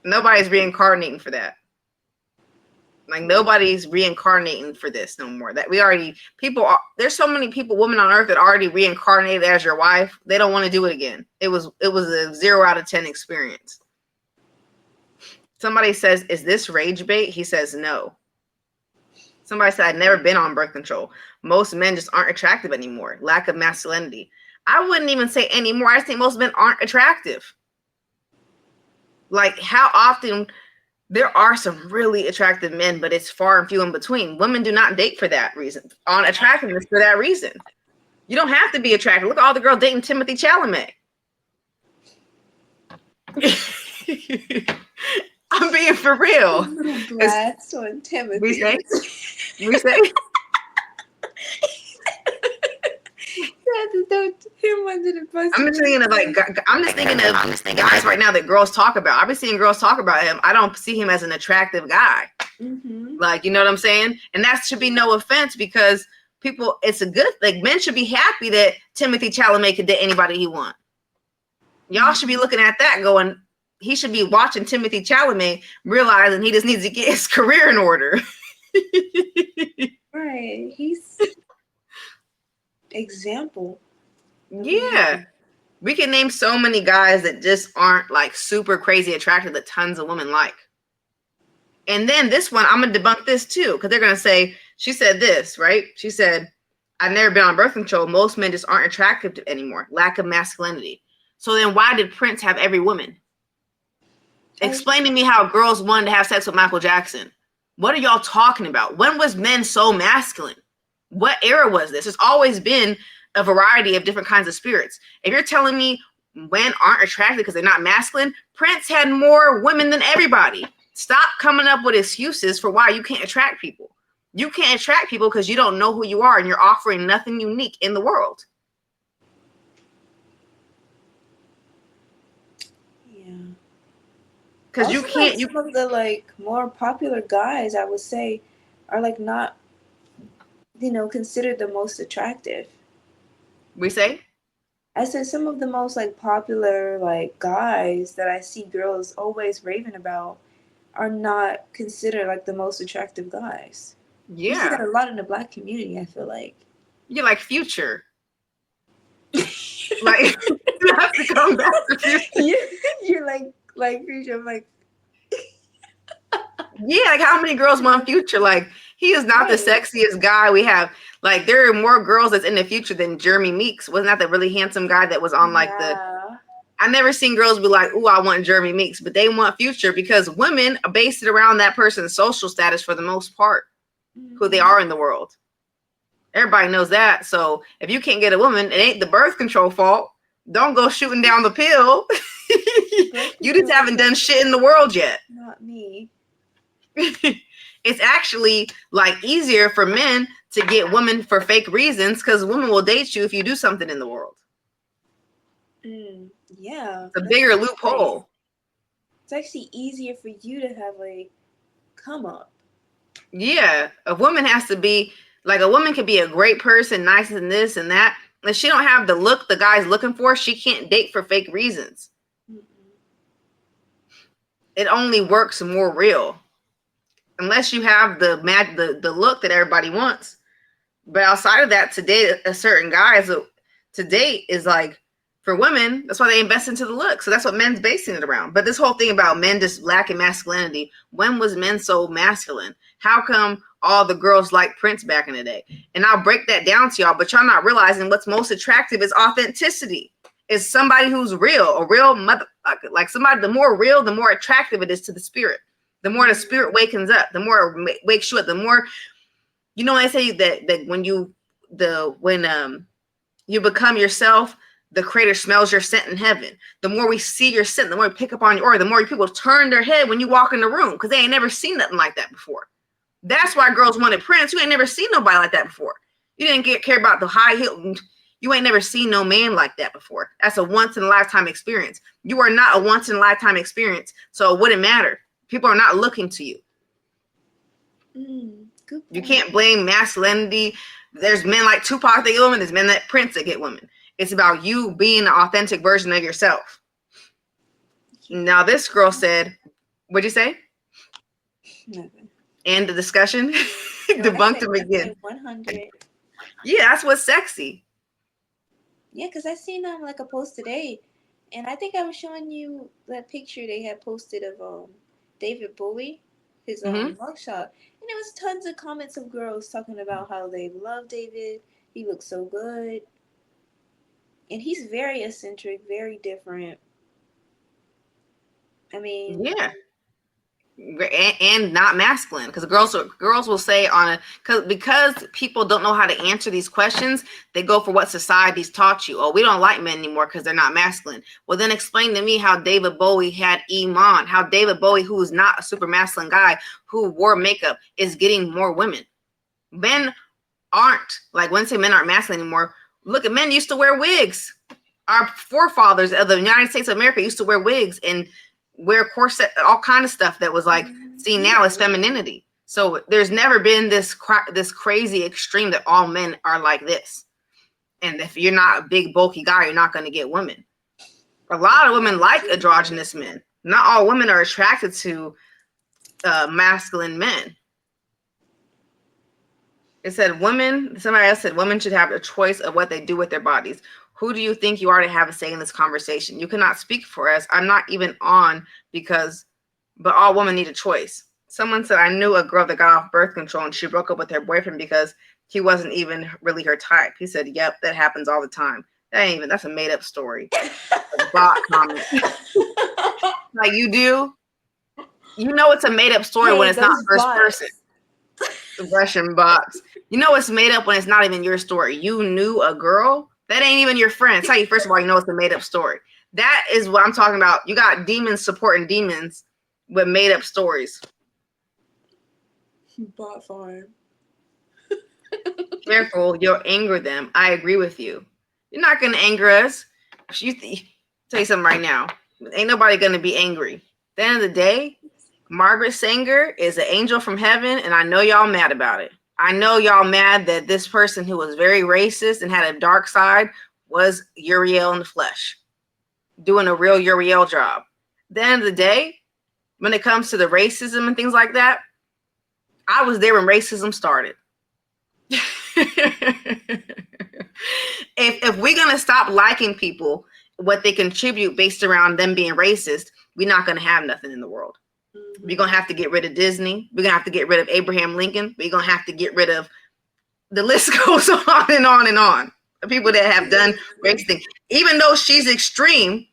Nobody's reincarnating for that. Like, nobody's reincarnating for this no more. That there's so many people, women on Earth, that already reincarnated as your wife. They don't want to do it again. It was a 0 out of 10 experience. Somebody says, is this rage bait? He says, no. Somebody said, I've never been on birth control. Most men just aren't attractive anymore. Lack of masculinity. I wouldn't even say anymore. I just think most men aren't attractive. Like, how often there are some really attractive men, but it's far and few in between. Women do not date for that reason, on attractiveness for that reason. You don't have to be attractive. Look at all the girls dating Timothy Chalamet. I'm being for real. Blast on Timothy. We say. I'm just thinking of guys right now that girls talk about. I've been seeing girls talk about him. I don't see him as an attractive guy. Mm-hmm. Like, you know what I'm saying? And that should be no offense, because people, it's a good, like, men should be happy that Timothy Chalamet could date anybody he wants. Y'all should be looking at that going, he should be watching Timothy Chalamet, realizing he just needs to get his career in order. Right. He's example. Yeah. We can name so many guys that just aren't like super crazy attractive that tons of women like. And then this one, I'm going to debunk this too, because they're going to say, she said this, right? She said, I've never been on birth control. Most men just aren't attractive anymore. Lack of masculinity. So then why did Prince have every woman? Explain to me how girls wanted to have sex with Michael Jackson. What are y'all talking about? When was men so masculine? What era was this? It's always been a variety of different kinds of spirits. If you're telling me men aren't attractive because they're not masculine, Prince had more women than everybody. Stop coming up with excuses for why you can't attract people. You can't attract people because you don't know who you are and you're offering nothing unique in the world. Yeah. Because you can't. Some of the like more popular guys, I would say, are like not, considered the most attractive. We say? I said some of the most like popular like guys that I see girls always raving about are not considered like the most attractive guys. You see that Yeah. a lot in the black community, I feel like. You're like Future. Like, you have to come back to Future. You're like Future. I'm like, Yeah, like how many girls want Future? Like, he is not the right. sexiest guy we have. Like, there are more girls that's in the Future than Jeremy Meeks. Wasn't that the really handsome guy that was on like the Yeah. I never seen girls be like, "Ooh, I want Jeremy Meeks," but they want Future because women base it around that person's social status for the most part, who they are in the world. Everybody knows that. So if you can't get a woman, it ain't the birth control fault. Don't go shooting down the pill. You just haven't done shit in the world yet. Not me. It's actually like easier for men to get women for fake reasons because women will date you if you do something in the world. Yeah. It's a bigger loophole. It's actually easier for you to have a come up. Yeah. A woman has to be like a woman could be a great person, nice and this and that. If she don't have the look the guy's looking for, she can't date for fake reasons. It only works more real. Unless you have the look that everybody wants. But outside of that, to date a certain guy to date is like for women, that's why they invest into the look. So that's what men's basing it around. But this whole thing about men just lacking masculinity, when was men so masculine? How come all the girls liked Prince back in the day? And I'll break that down to y'all, but y'all not realizing what's most attractive is authenticity. Is somebody who's real, a real motherfucker. Like somebody, the more real, the more attractive it is to the spirit. The more the spirit wakens up, the more it wakes you up, the more, you know, I say that when you become yourself, the creator smells your scent in heaven. The more we see your scent, the more we pick up on your aura, the more people turn their head when you walk in the room because they ain't never seen nothing like that before. That's why girls wanted Prince. You ain't never seen nobody like that before. You didn't care about the high heel. You ain't never seen no man like that before. That's a once in a lifetime experience. You are not a once in a lifetime experience, so it wouldn't matter. People are not looking to you. Good point. You can't blame masculinity. There's men like Tupac that get women. There's men like Prince that get women. It's about you being an authentic version of yourself. Now, this girl said, what'd you say? Nothing. End the discussion. Debunked him again. 100. Yeah, that's what's sexy. Yeah, because I seen like a post today, and I think I was showing you that picture they had posted of David Bowie, his mugshot, and there was tons of comments of girls talking about how they love David. He looks so good, and he's very eccentric, very different. I mean, yeah, and not masculine, because girls will say because people don't know how to answer these questions, they go for what society's taught you. Oh, we don't like men anymore because they're not masculine. Well, then explain to me how David Bowie had Iman, how David Bowie, who is not a super masculine guy who wore makeup, is getting more women. Men aren't, like when I say men aren't masculine anymore, look at men used to wear wigs. Our forefathers of the United States of America used to wear wigs and wear corset, all kind of stuff that was like seen now as femininity. So there's never been this crazy extreme that all men are like this. And if you're not a big bulky guy, you're not going to get women. A lot of women like androgynous men. Not all women are attracted to masculine men. It said somebody else said women should have a choice of what they do with their bodies. Who do you think you are to have a say in this conversation? You cannot speak for us. I'm not even on but all women need a choice. Someone said, I knew a girl that got off birth control and she broke up with her boyfriend because he wasn't even really her type. He said, yep, that happens all the time. That's a made up story. A bot comment. Like you do. You know it's a made up story when it's not first person. Russian bots. You know it's made up when it's not even your story. You knew a girl that ain't even your friend. Tell you first of all, you know it's a made up story. That is what I'm talking about. You got demons supporting demons with made up stories. Bot farm. Careful, you'll anger them. I agree with you. You're not gonna anger us. Tell you something right now. Ain't nobody gonna be angry. At the end of the day, Margaret Sanger is an angel from heaven, and I know y'all mad about it. I know y'all mad that this person who was very racist and had a dark side was Uriel in the flesh, doing a real Uriel job. At the end of the day, when it comes to the racism and things like that, I was there when racism started. If we're gonna stop liking people, what they contribute based around them being racist, we're not gonna have nothing in the world. Mm-hmm. We're gonna have to get rid of Disney. We're gonna have to get rid of Abraham Lincoln. We're gonna have to get rid of, the list goes on and on and on. The people that have done racist things, even though she's extreme,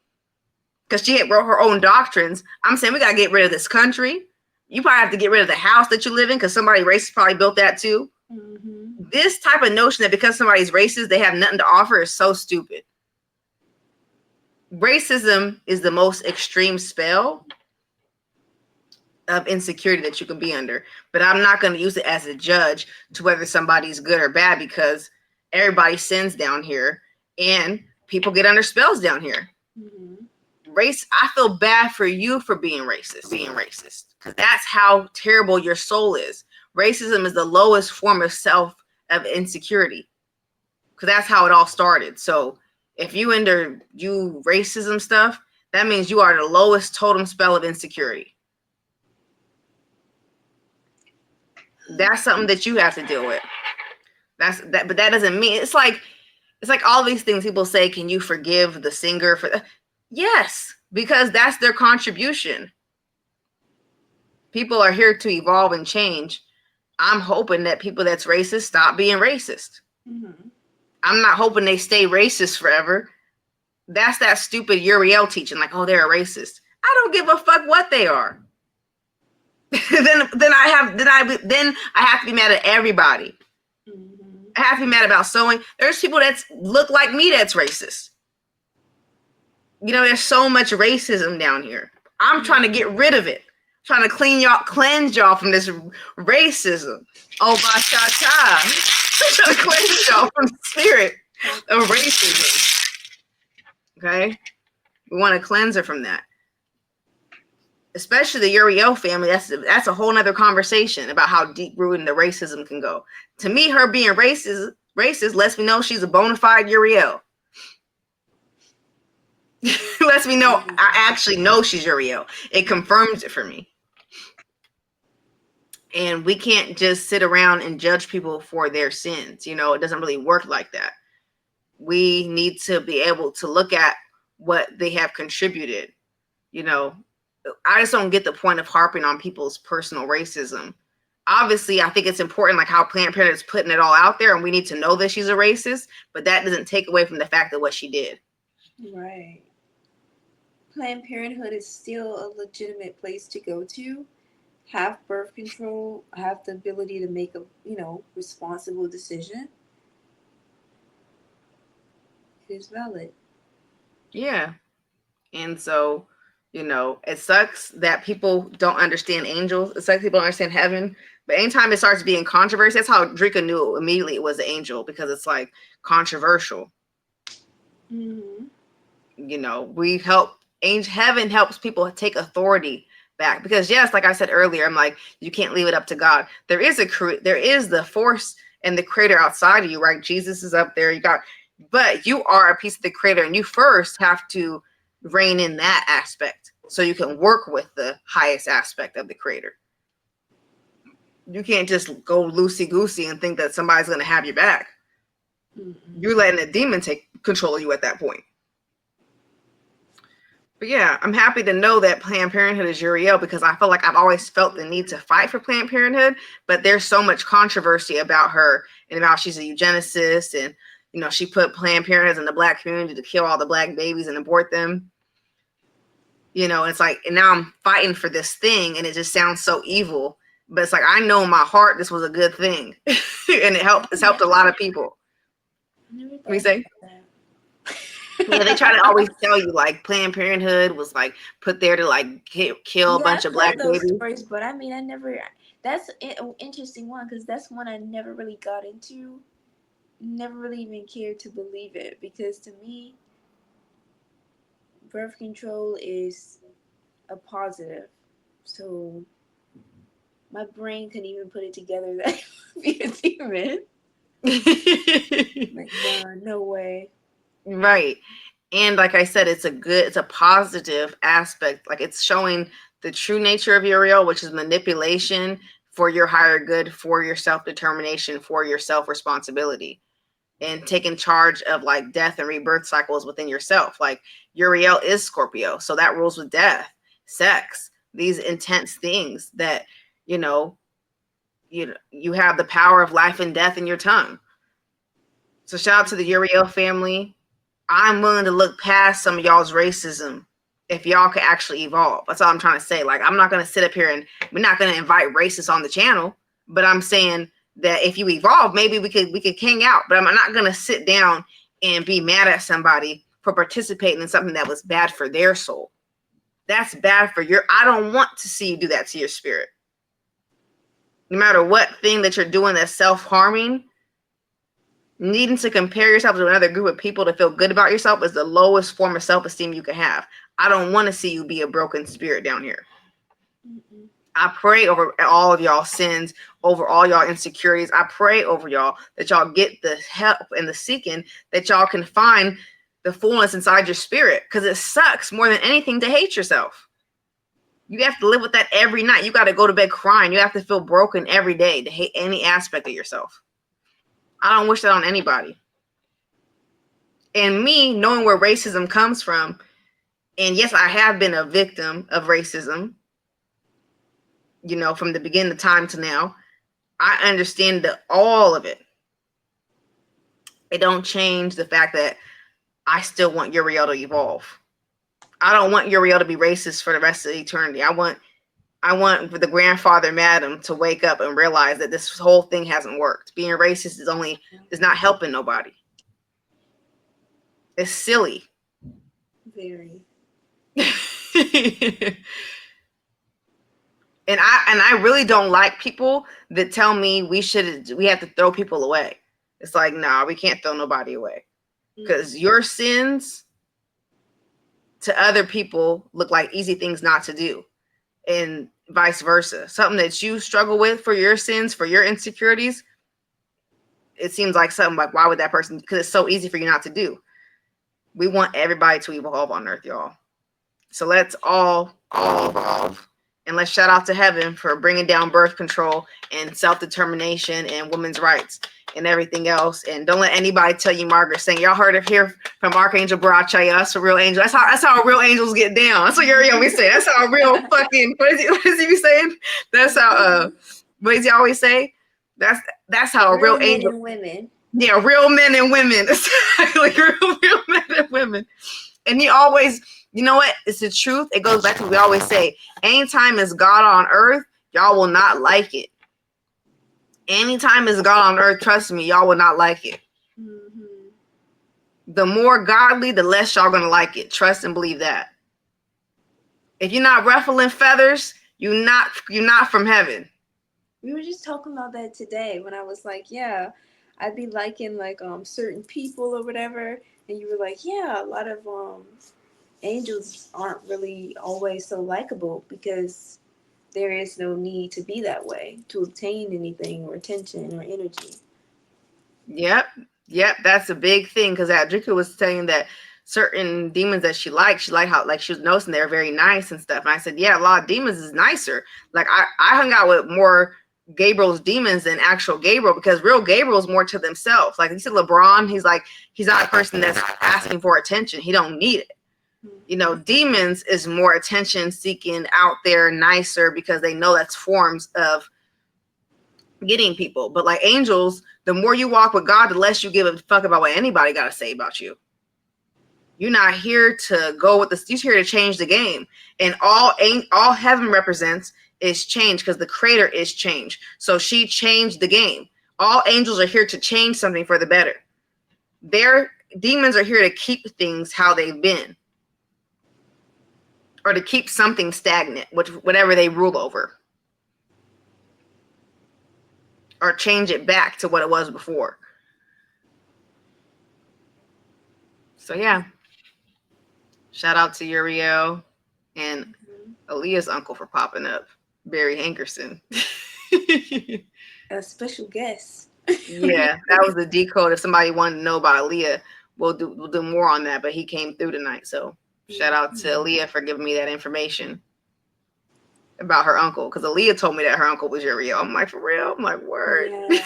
because she had wrote her own doctrines. I'm saying we gotta get rid of this country. You probably have to get rid of the house that you live in because somebody racist probably built that too. Mm-hmm. This type of notion that because somebody's racist, they have nothing to offer is so stupid. Racism is the most extreme spell of insecurity that you can be under. But I'm not going to use it as a judge to whether somebody's good or bad, because everybody sins down here and people get under spells down here. Mm-hmm. Race, I feel bad for you for being racist, because that's how terrible your soul is. Racism is the lowest form of insecurity, because that's how it all started. So if you you racism stuff, that means you are the lowest totem spell of insecurity. That's something that you have to deal with. But that doesn't mean it's like all these things people say. Can you forgive the singer for that? Yes, because that's their contribution. People are here to evolve and change. I'm hoping that people that's racist stop being racist. Mm-hmm. I'm not hoping they stay racist forever. That's that stupid Uriel teaching, like, oh, they're a racist. I don't give a fuck what they are. then I have to be mad at everybody. Mm-hmm. I have to be mad about sewing. There's people that look like me that's racist. You know, there's so much racism down here. I'm trying to get rid of it. Trying to cleanse y'all from this racism. Oh, bashata. I'm trying to cleanse y'all from the spirit of racism. Okay? We want to cleanse her from that. Especially the Uriel family. That's a whole nother conversation about how deep-rooted the racism can go. To me, her being racist lets me know she's a bona fide Uriel. Lets me know I actually know she's Uriel. It confirms it for me. And we can't just sit around and judge people for their sins. You know, it doesn't really work like that. We need to be able to look at what they have contributed. You know, I just don't get the point of harping on people's personal racism. Obviously, I think it's important, like how Planned Parenthood is putting it all out there, and we need to know that she's a racist, but that doesn't take away from the fact of what she did. Right. Planned Parenthood is still a legitimate place to go to, have birth control, have the ability to make a, responsible decision. It is valid. Yeah. And so, it sucks that people don't understand angels. It sucks people don't understand heaven. But anytime it starts being controversial, that's how Drika knew immediately it was an angel, because it's like controversial. Mm-hmm. Heaven helps people take authority back, because yes, like I said earlier, I'm like, you can't leave it up to God. There is the force and the creator outside of you, right? Jesus is up there. But you are a piece of the creator, and you first have to rein in that aspect so you can work with the highest aspect of the creator. You can't just go loosey-goosey and think that somebody's going to have your back. Mm-hmm. You're letting a demon take control of you at that point. But yeah, I'm happy to know that Planned Parenthood is Uriel, because I feel like I've always felt the need to fight for Planned Parenthood, but there's so much controversy about her and about she's a eugenicist, and she put Planned Parenthood in the Black community to kill all the Black babies and abort them. It's like, and now I'm fighting for this thing, and it just sounds so evil. But it's like, I know in my heart this was a good thing, and it's helped a lot of people. What do you say? Yeah, they try to always tell you like Planned Parenthood was like put there to like kill a bunch of Black babies. Stories, but I mean, that's an interesting one, because that's one I never really got into. Never really even cared to believe it, because to me, birth control is a positive. So my brain couldn't even put it together that it would be a demon. Like, no way. Right. And like I said, it's a positive aspect. Like, it's showing the true nature of Uriel, which is manipulation for your higher good, for your self-determination, for your self-responsibility, and taking charge of like death and rebirth cycles within yourself. Like Uriel is Scorpio, so that rules with death, sex, these intense things that, you know, you have the power of life and death in your tongue. So shout out to the Uriel family. I'm willing to look past some of y'all's racism if y'all could actually evolve. That's all I'm trying to say. Like, I'm not going to sit up here and we're not going to invite racists on the channel, but I'm saying that if you evolve, maybe we could hang out, but I'm not going to sit down and be mad at somebody for participating in something that was bad for their soul. That's bad for I don't want to see you do that to your spirit. No matter what thing that you're doing that's self-harming, needing to compare yourself to another group of people to feel good about yourself is the lowest form of self-esteem you can have. I don't want to see you be a broken spirit down here. Mm-mm. I pray over all of y'all sins, over all y'all insecurities. I pray over y'all that y'all get the help and the seeking, that y'all can find the fullness inside your spirit, because it sucks more than anything to hate yourself. You have to live with that every night. You got to go to bed crying. You have to feel broken every day to hate any aspect of yourself. I don't wish that on anybody. And me knowing where racism comes from, and yes, I have been a victim of racism, you know, from the beginning of time to now, I understand all of it. It don't change the fact that I still want Uriel to evolve. I don't want Uriel to be racist for the rest of eternity. I want the grandfather madam to wake up and realize that this whole thing hasn't worked. Being racist is not helping nobody. It's silly. Very. And I really don't like people that tell me we have to throw people away. It's like, nah, we can't throw nobody away. Because your sins to other people look like easy things not to do. And vice versa. Something that you struggle with for your sins, for your insecurities, it seems like something like, why would that person? Because it's so easy for you not to do. We want everybody to evolve on earth, y'all. So let's all evolve. And let's shout out to heaven for bringing down birth control and self-determination and women's rights and everything else. And don't let anybody tell you Margaret Sanger. Y'all heard of here from Archangel Barachaya, us a real angel. That's how real angels get down. That's what Uriel be saying. That's how a real fucking what is he be saying? That's how what does he always say? That's how a real angel. Men and women. Yeah, real men and women. Like real men and women. And he always, you know what? It's the truth. It goes back to what we always say. Anytime is God on earth, y'all will not like it. Anytime is God on earth, trust me, y'all will not like it. Mm-hmm. The more godly, the less y'all gonna like it. Trust and believe that. If you're not ruffling feathers, you're not from heaven. We were just talking about that today when I was like, yeah, I'd be liking like certain people or whatever, and you were like, yeah, a lot of angels aren't really always so likable because there is no need to be that way to obtain anything or attention or energy. Yep, that's a big thing, because Adrika was saying that certain demons that she liked how like she was noticing they're very nice and stuff. And I said, yeah, a lot of demons is nicer. Like I hung out with more Gabriel's demons than actual Gabriel, because real Gabriel's more to themselves. Like you said, LeBron, he's not a person that's asking for attention. He don't need it. You know, demons is more attention seeking, out there, nicer, because they know that's forms of getting people. But like angels, the more you walk with God, the less you give a fuck about what anybody got to say about you. You're not here to go with this. You're here to change the game. And all heaven represents is change, because the creator is change. So she changed the game. All angels are here to change something for the better. Their demons are here to keep things how they've been, or to keep something stagnant, whatever they rule over, or change it back to what it was before. So yeah, shout out to Uriel and Aaliyah's uncle for popping up, Barry Hankerson. A special guest. Yeah, that was the decode. If somebody wanted to know about Aaliyah, we'll do more on that. But he came through tonight, so shout out to Aaliyah for giving me that information. about her uncle, because Aaliyah told me that her uncle was Uriel. I'm like, for real? I'm like, word. Yeah.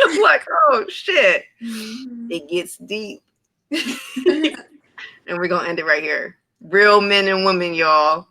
I'm like, oh shit. Mhm. It gets deep. And we're gonna end it right here. Real men and women, y'all.